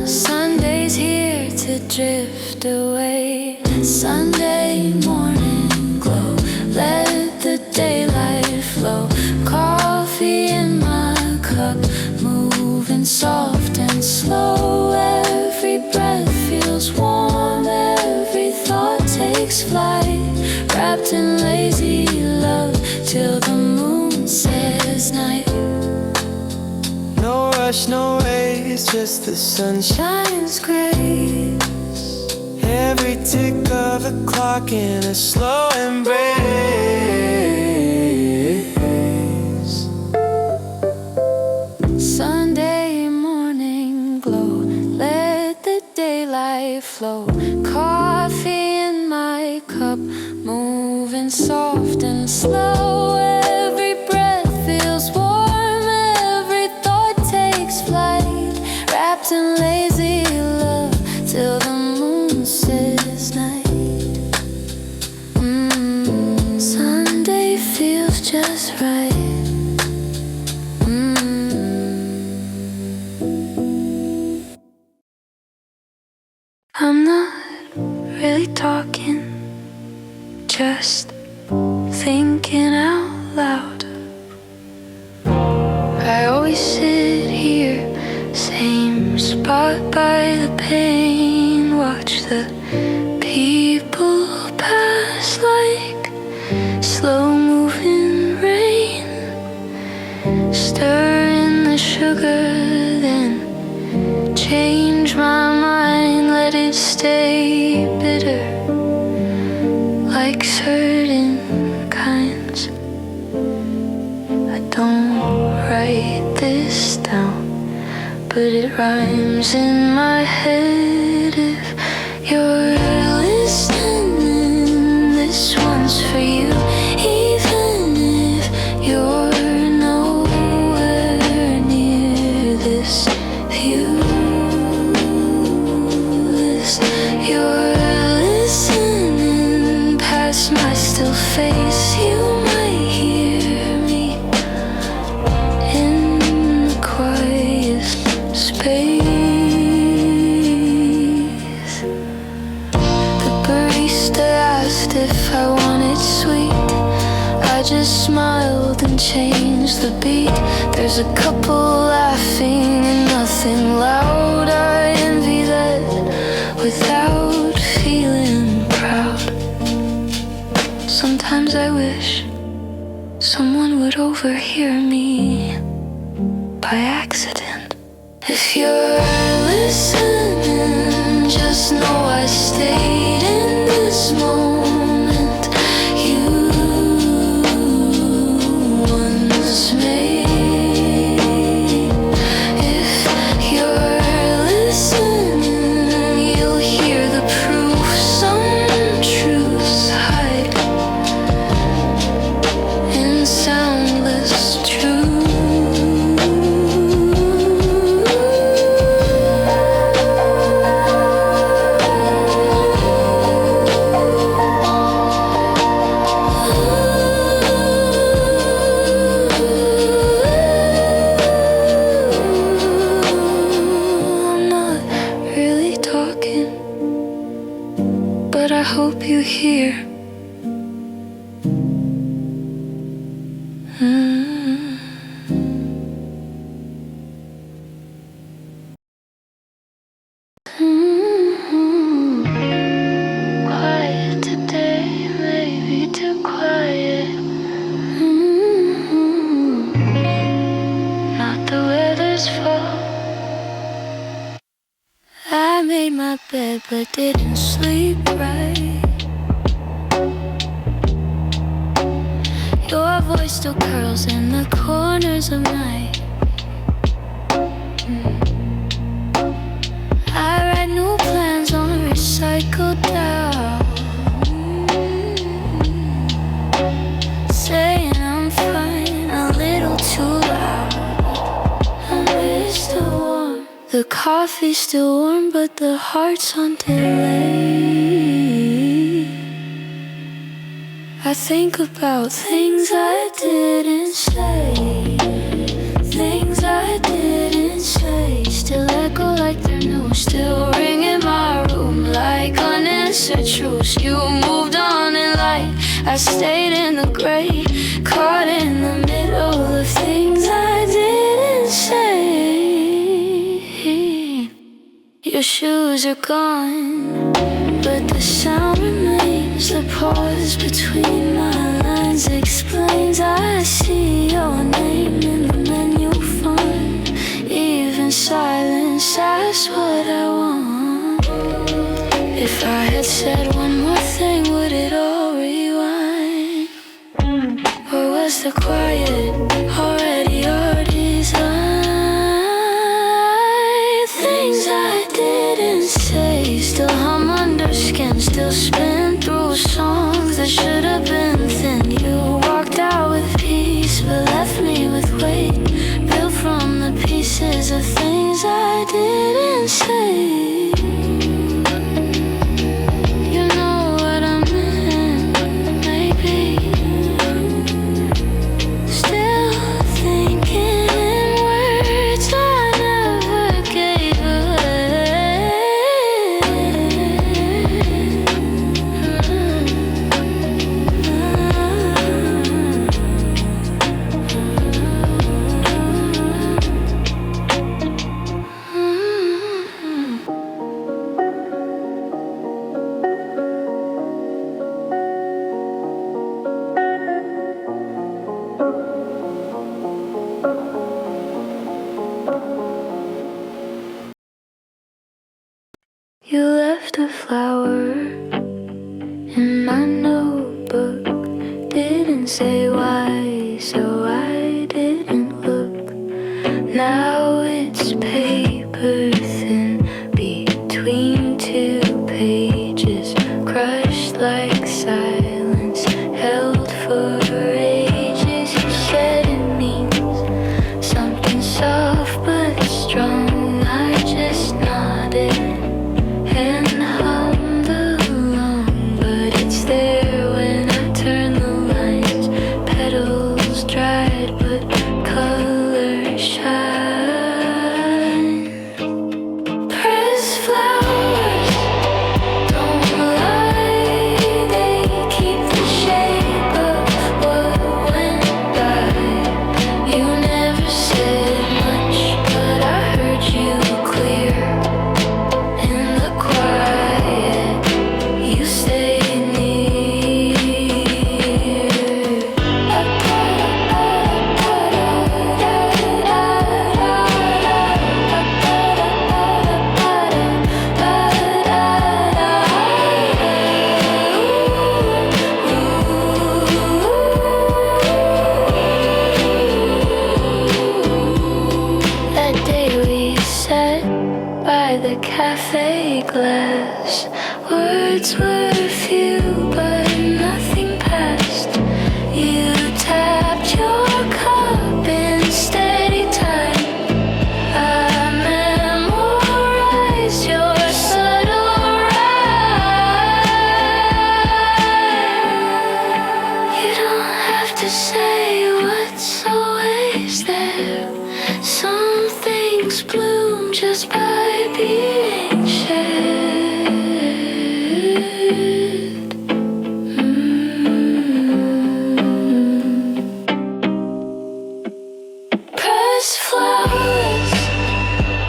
S2: Sunday's here to drift away. Sunday morning glow, let the daylight flow. Coffee in my cup, moving soft and slow. Every breath feels warm, every thought takes flight. Wrapped in lazy love till the moon says night.
S1: No rush, no race, just the sunshine.
S2: Shines grace.
S1: Every tick of the clock in a slow embrace.
S2: Sunday morning glow, let the daylight flow. Coffee in my cup, moving soft and slow. Every breath feels warm, every thought takes flight. Wrapped in lazy love till the moon says night. Sunday feels just right. I'm not really talking, just thinking out loud. I always sit here, same spot by the pane. Watch the people pass like slow-moving rain. Stir in the sugar, then change my mind. Let it stay bitter, like certain kinds. I don't write this down, but it rhymes in my head. If you're listening, this one's for you. Even if you're nowhere near this view. You're listening past my still face. You might hear me in the quiet space. The barista asked if I wanted sweet. I just smiled and changed change the beat. There's a couple laughing and nothing loud. I envy that without feeling proud. Sometimes I wish someone would overhear me by accident. If you're listening, just know I stayed in this moment you once made. If you're listening, you'll hear the proof some truths hide in soundless truth. But I hope you hear. Quiet today, maybe too quiet. Not the weather's fault. I made my bed but didn't sleep right. Your voice still curls in the corners of my I write new plans on a recycled doll, saying I'm fine, a little too loud. I'm still warm, the coffee's still warm, but the heart's on delay. I think about things I didn't say, things I didn't say, still echo like they're new, still ring in my room like unanswered truths. You moved on in light, I stayed in the gray, caught in the middle of things I didn't say. Your shoes are gone, but the sound remains. The pause between my lines explains. I see your name in the menu font. Even silence, that's what I want. If I had said one more thing, would it all rewind? Or was the quiet already your design? Things I didn't say still hum under skin, still spin through songs that should have been thin. You walked out with peace but left me with weight, built from the pieces of things I didn't say. You know what I meant, maybe. Still thinking in words I never gave You left a flower in my notebook, didn't say why, so I didn't look. Now it's paper thin between two pages, crushed like silence, held for ages. You said it means something soft but strong. I just nodded and hummed along, but it's there when I turn the lines. Petals dried, but color shine. cafe glass. Words were few, but nothing passed. You tapped your cup in steady time. I memorized your subtle rhyme. You don't have to say what's always there. Some things bloom just by being shared. Pressed flowers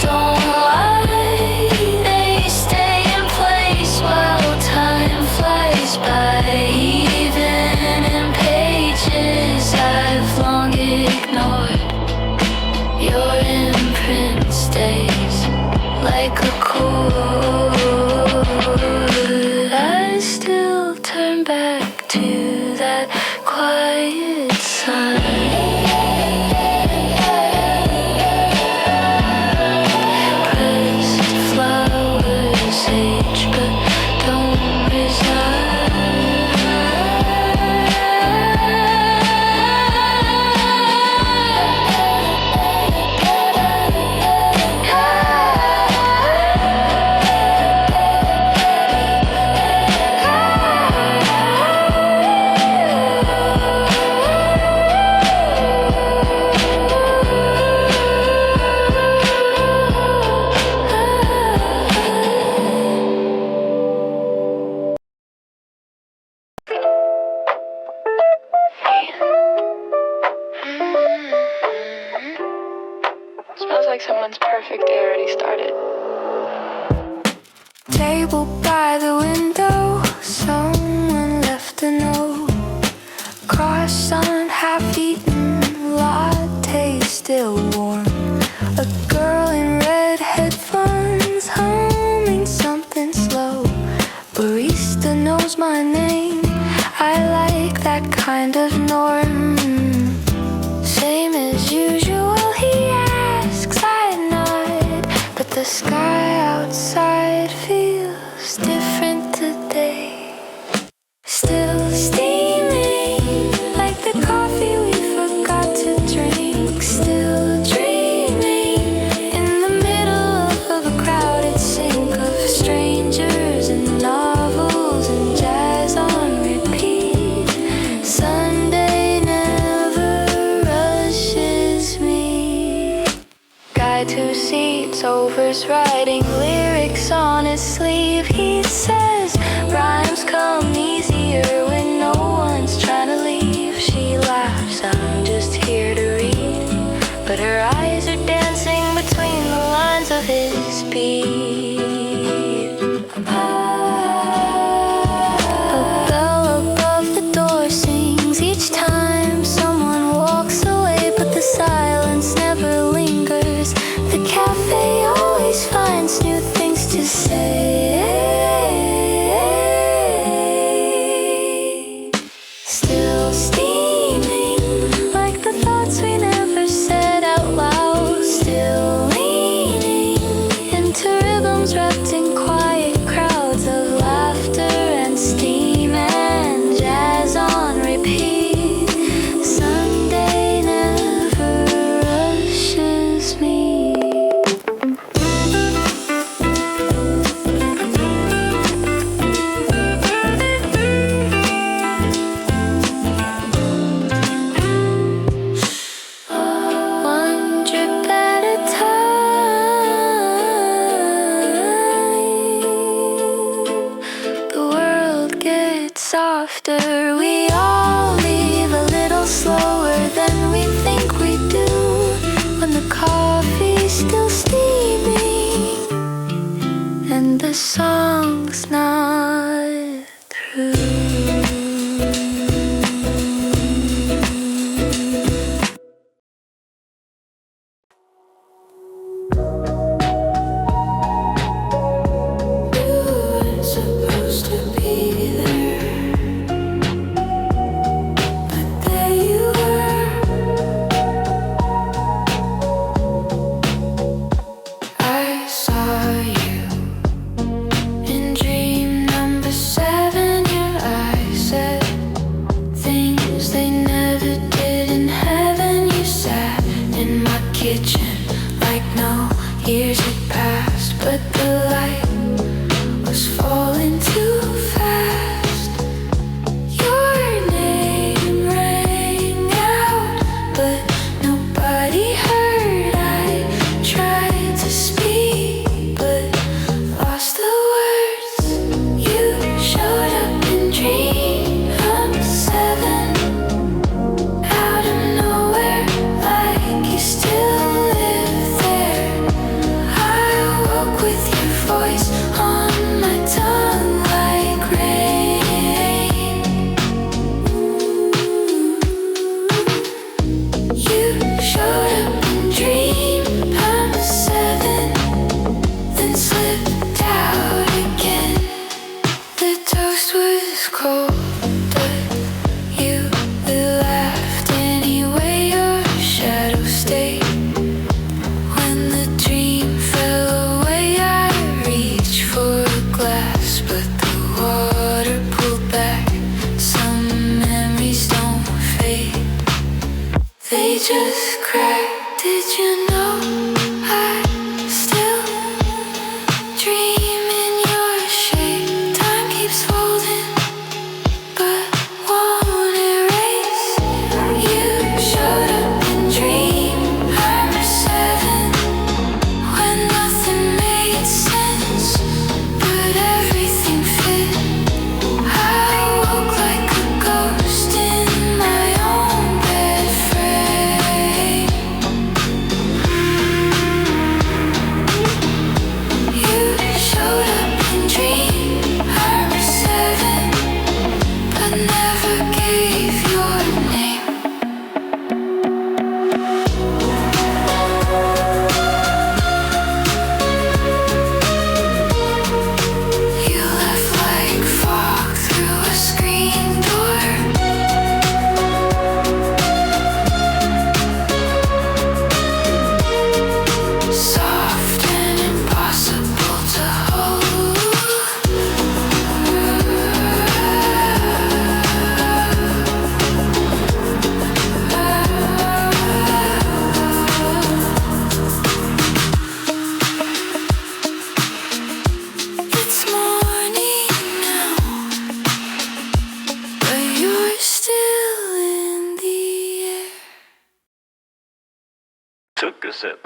S2: don't lie, they stay in place while time flies by. Even in pages I've long ignored, your imprint stays like a chord. I still turn back to that quiet sign. Pressed flowers age but don't Smells like someone's perfect day already started. Table by the window, someone left a note. Croissant half-eaten, latte still warm. A girl in red headphones humming something slow. Barista knows my name, I like that kind of norm. Same as usual, he asks, I nod, but the sky outside feels different today. Still steaming like the coffee we forgot to drink. Still dreaming in the middle of a crowded sink of strangers and novels and jazz on repeat. Sunday never rushes me. Guy 2 seats over's writing lyrics on his sleeve. He says rhymes come easier when no one's trying to leave. She laughs, I'm just here to read, but her eyes are dancing between the lines of his beat. A bell above the door sings each time someone walks away, but the silence never lingers. The cafe always finds new things to say. Still steaming like the thoughts we never said out loud. kitchen like no years had passed, but the light was falling too fast. Your name rang out, but nobody heard. I tried to speak, but lost the words. You showed up in dream. I'm 7, out of nowhere, like you still live there. I woke with your voice on my tongue like rain. You showed up in dream. I'm 7, then slipped out again. The toast was cold, but you laughed anyway. Your shadow stayed. When the dream fell away, I reached for a glass, but the water pulled back. Some memories don't fade, they just crack. Did you know I still dream in your shape? Time keeps folding, but won't erase. You showed up in dream. I'm 7, when nothing made sense, but everything fit. I woke like a ghost in my own bed frame. You showed up in dream. I'm 7, but never gave your name. You left like fog through a screen door. Soft and impossible to hold. It's morning now, but you're still in the air.
S4: Took a sip.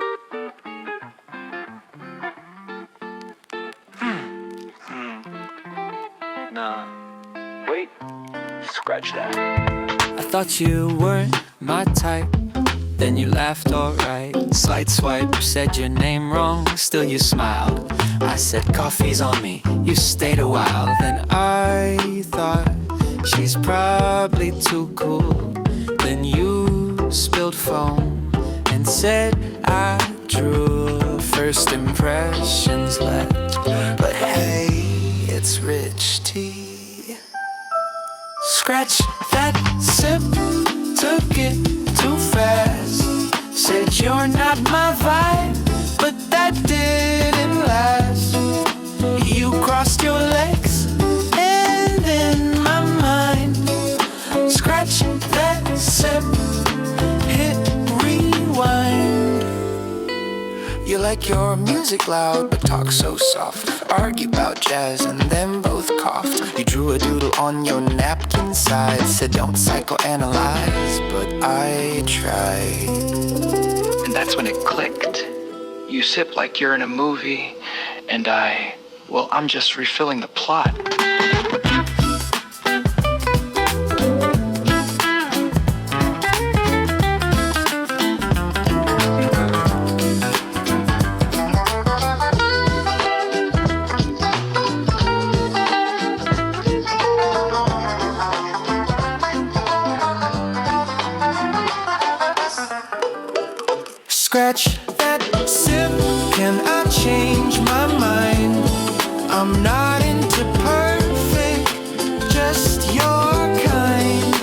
S4: Nah. Wait. Scratch that.
S3: I thought you weren't my type. Then you laughed alright. Slight swipe, said your name wrong, still you smiled. I said coffee's on me, you stayed a while. Then I thought she's probably too cool. Then you spilled foam and said I drew. First impressions left, but hey, it's rich tea. Scratch that sip, took it too fast. Said you're not my vibe, but that didn't last. You crossed your legs, and then my mind. Scratch that sip, hit rewind. You like your music loud, but talk so soft. Argue about jazz and then both coughed. You drew a doodle on your napkin side. Said don't psychoanalyze, but I tried.
S5: And that's when it clicked. You sip like you're in a movie, and I'm just refilling the plot.
S3: Scratch that sip, can I change my mind? I'm not into perfect, just your kind.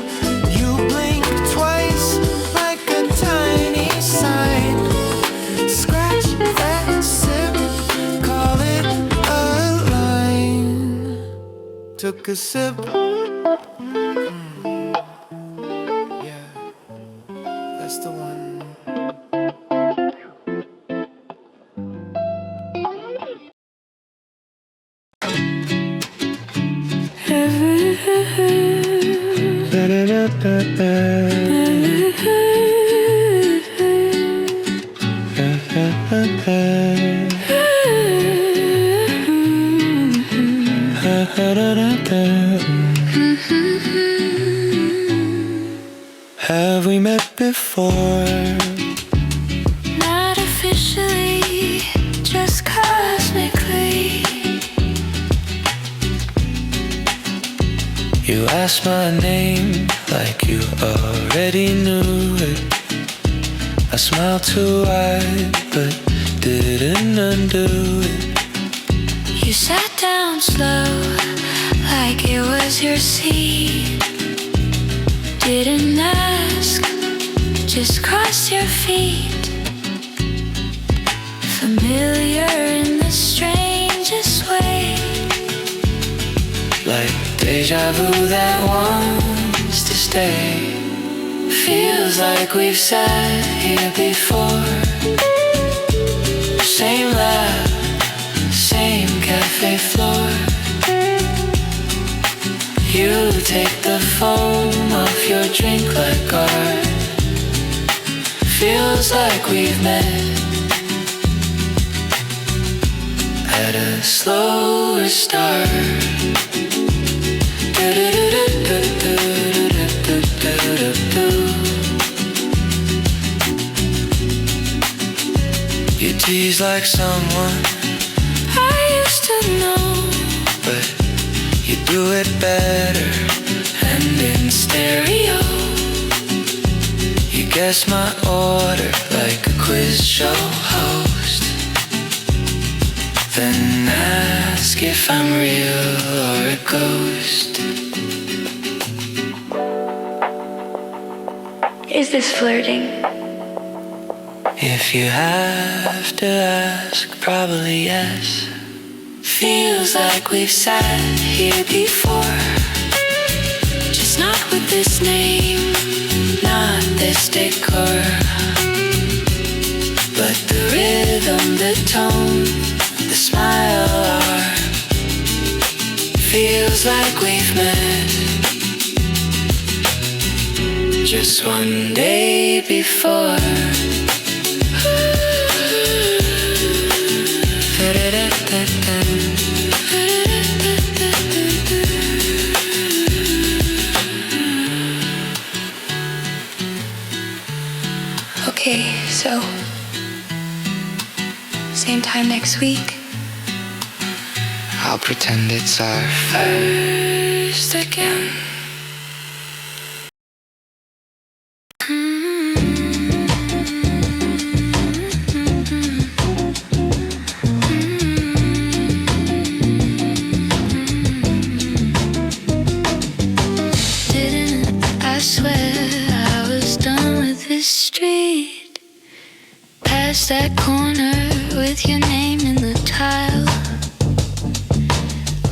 S3: You blink twice like a tiny sign. Scratch that sip, call it a line. Took a sip. Yeah, that's the one. You asked my name like you already knew it. I smiled too wide, but didn't undo it.
S2: You sat down slow, like it was your seat. Didn't ask, just crossed your feet. Familiar in the strangest way,
S3: like deja vu that wants to stay. Feels like we've sat here before. Same lab, same cafe floor. You take the foam off your drink like art. Feels like we've met at a slower start. You tease like someone
S2: I used to know,
S3: but you do it better and in stereo. You guess my order like a quiz show host, then ask if I'm real or a ghost.
S2: is this flirting?
S3: If you have to ask, probably yes. Feels like we've sat here before,
S2: Just not with this name.
S3: not this decor, but the rhythm, the tone, the smile are. Feels like we've met just one day before.
S2: Okay, so same time next week.
S3: I'll pretend it's our first again.
S2: Didn't I swear I was done with this street? Past that corner with your name in the tile.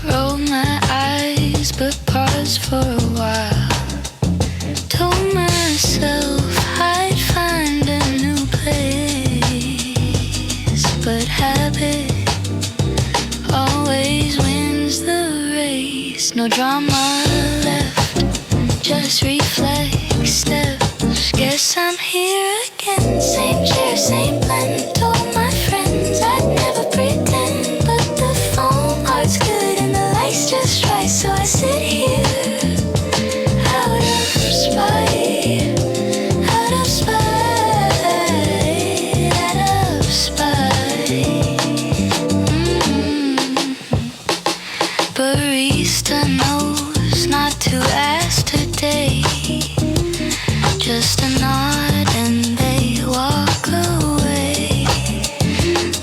S2: Rolled my eyes but paused for a while. Told myself I'd find a new place, but habit always wins the race. No drama left, just reflex steps. Guess I'm here again. Same chair, same blend. Told my friends I'd never pretend, but the phone art's good and the lights just right, so I sit here out of spite, out of spite, out of spite. Barista knows not to ask today. Just a nod and they walk away.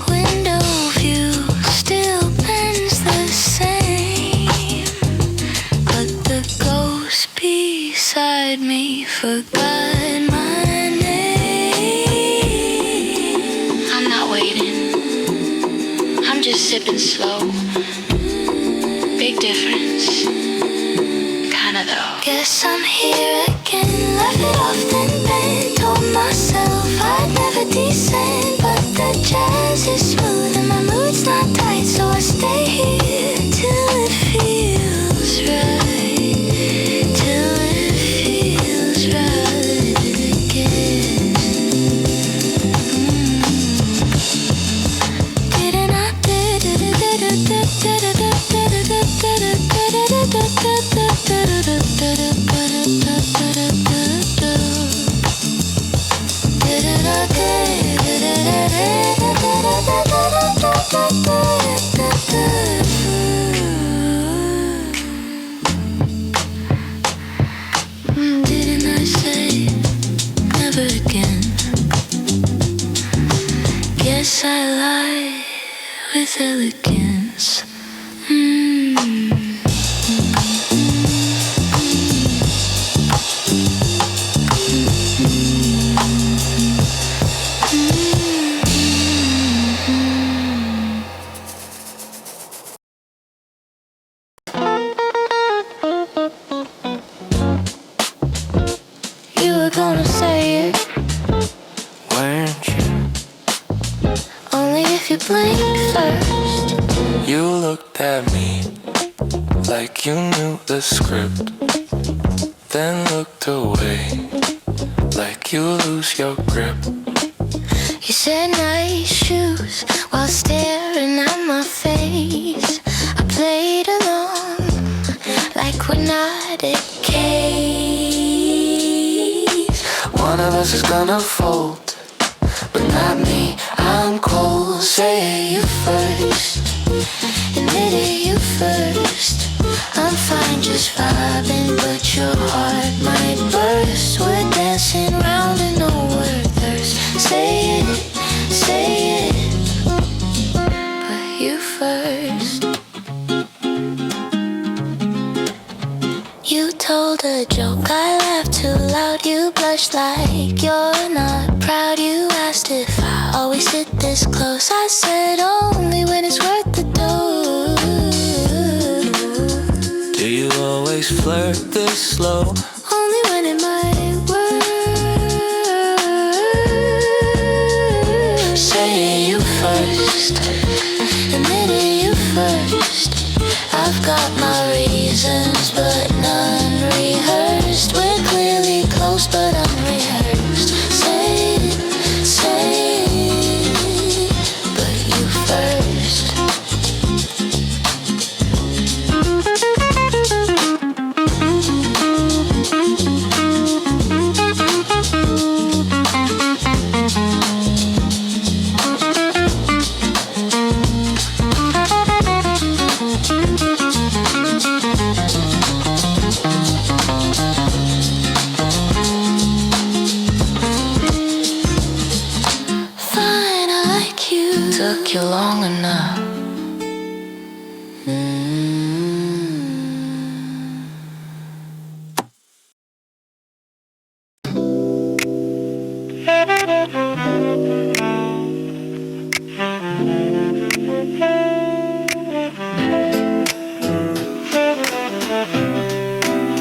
S2: Window view still bends the same, but the ghost beside me forgot my name. I'm not waiting, I'm just sipping slow. Big difference, kinda though. Guess I'm here again, laugh it off then bend. Told myself I'd never descend, but the jazz is smooth and my mood's not tight, so I stay here till it feels right, till it feels right again. Didn't I Yes, I lie with elegance. You were gonna say it,
S3: Weren't you?
S2: only if you blinked first.
S3: You looked at me like you knew the script, then looked away like you lose your grip.
S2: You said nice shoes while staring at my face. I played along like we're not a case.
S3: One of us is gonna fold, but not me. I'm cold. Say you first,
S2: Admit it, you first. I'm fine just vibing, but your heart might burst. We're dancing round in no worthers. Say it, but you first. You told a joke, I laughed too loud. You blushed like you're not proud. You asked if I always sit this close. I said only when it's worth the dough.
S3: do you always flirt this slow?
S2: Only when it might work.
S3: Say you first.
S2: Admit it, you first. I've got my reasons, but none rehearsed. We're clearly close, but unrehearsed. Say it, but you first. Fine, I like you.
S3: Took you long enough.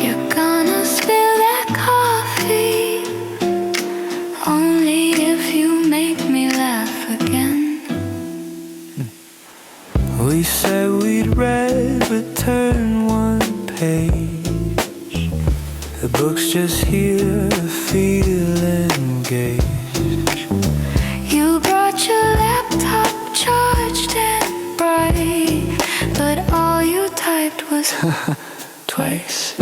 S2: You're gonna spill that coffee only if you make me laugh again.
S3: We said we'd read but turn one page. The book's just here, feel engaged.
S2: You brought your laptop charged and bright, but all you typed was
S3: Twice.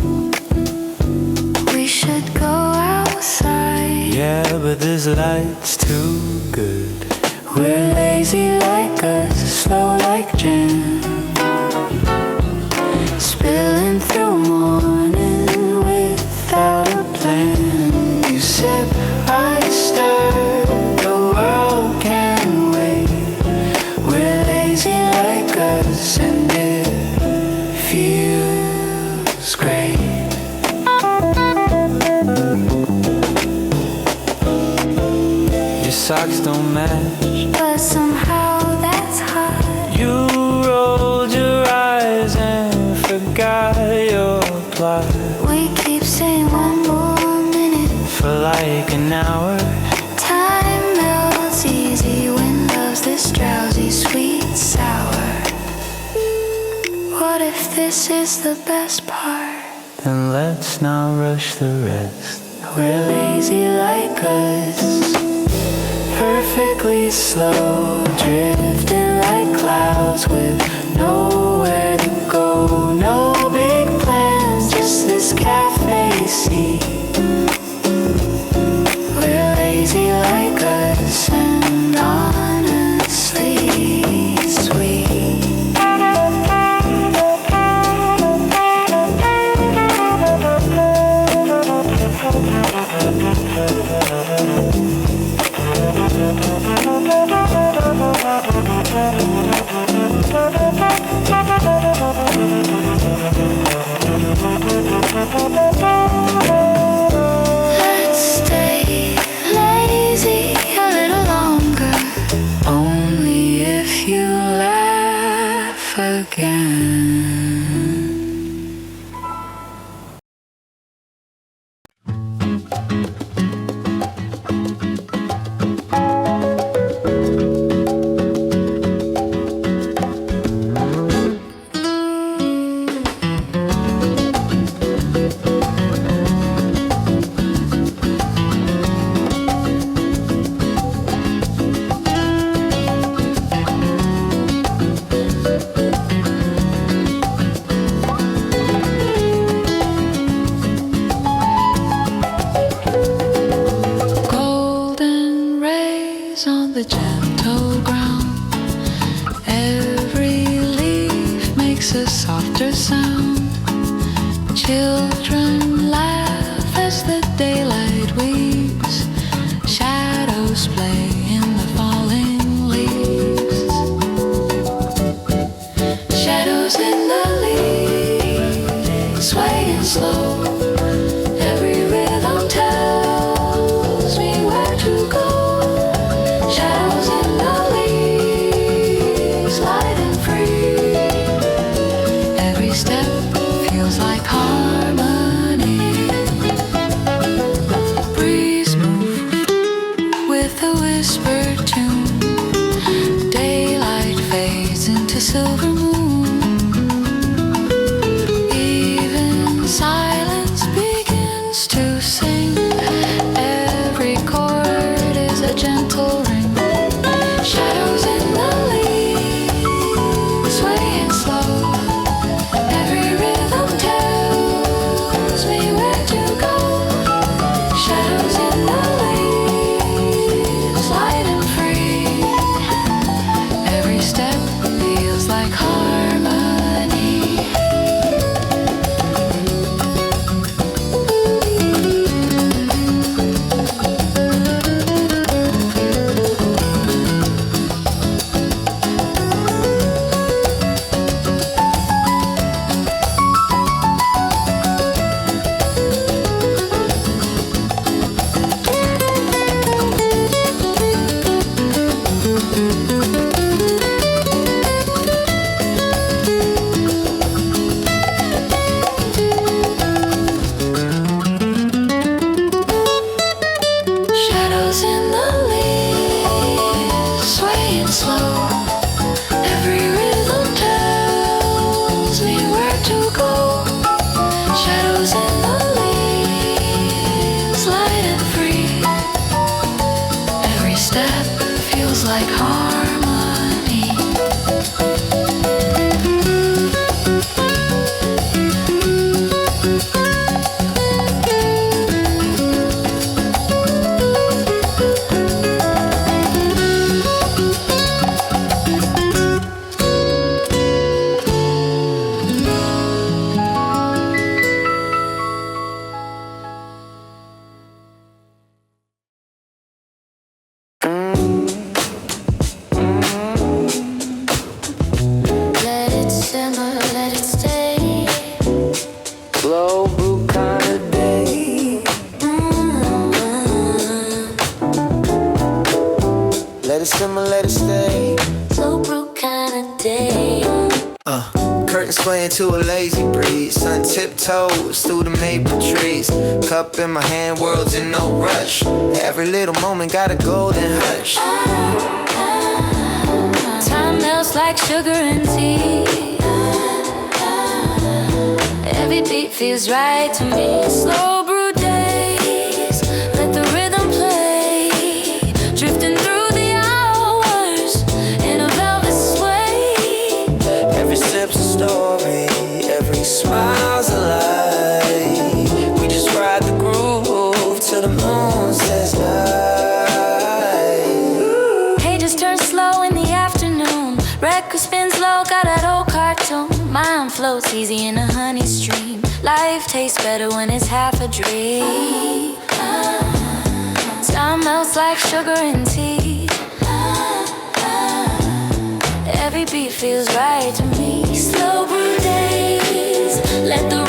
S2: we should go outside.
S3: Yeah, but this light's too good.
S2: We're lazy like us, slow like jam, spilling through morning without a plan.
S3: You sip, I stir, the world can wait.
S2: We're lazy like us, and it feels great.
S3: Your socks don't match.
S2: But somehow that's hot.
S3: You rolled your eyes and forgot your plot.
S2: We keep saying one more minute.
S3: For like an hour.
S2: Time melts easy when love's this drowsy, sweet, sour. What if this is the best part?
S3: Then let's not rush the rest.
S2: We're lazy like us,
S3: Perfectly slow, drifting like clouds with nowhere to go. No big plans, just this cafe seat.
S2: we're lazy like us, and honestly sweet. breeze on the gentle ground. Every leaf makes a softer sound. Children laugh as the daylight weaves. Shadows play in the falling leaves. Shadows in the leaves, swaying slow. Every rhythm tells me where to go. Shadows in the leaves, light and free. Every step feels like harmony. Breeze move with a whispered tune. Daylight fades into silver moon. Even silence begins to sing. Every chord is a gentle ring. Shadows in the leaves, swaying slow. Every rhythm tells me where to go. Shadows in the leaves, light and free. Every step feels like harmony. Shadows in the leaves, swaying slow. Every rhythm tells me where to go. Shadows in the leaves, light and free. Every step feels like harmony. Let it simmer, let it stay.
S3: Slow brew kind of day. Let it simmer, let it stay.
S2: Slow brew kind of day.
S3: Curtains swaying to a lazy breeze. Sun tiptoes through the maple trees. Cup in my hand, world's in no rush. Every little moment got a golden hush.
S2: Time melts like sugar and tea. Every beat feels right to me. Slow brew days, let the rhythm play. Drifting through the hours in a velvet sway.
S3: Every sip's a story, every smile's a lie. We just ride the groove till the moon says night.
S2: Pages turn slow in the afternoon. Record spins low, got that old cartoon. Mind floats easy in a honey stream. Life tastes better when it's half a dream. Time melts like sugar and tea. Every beat feels right to me. Slow brew days, let the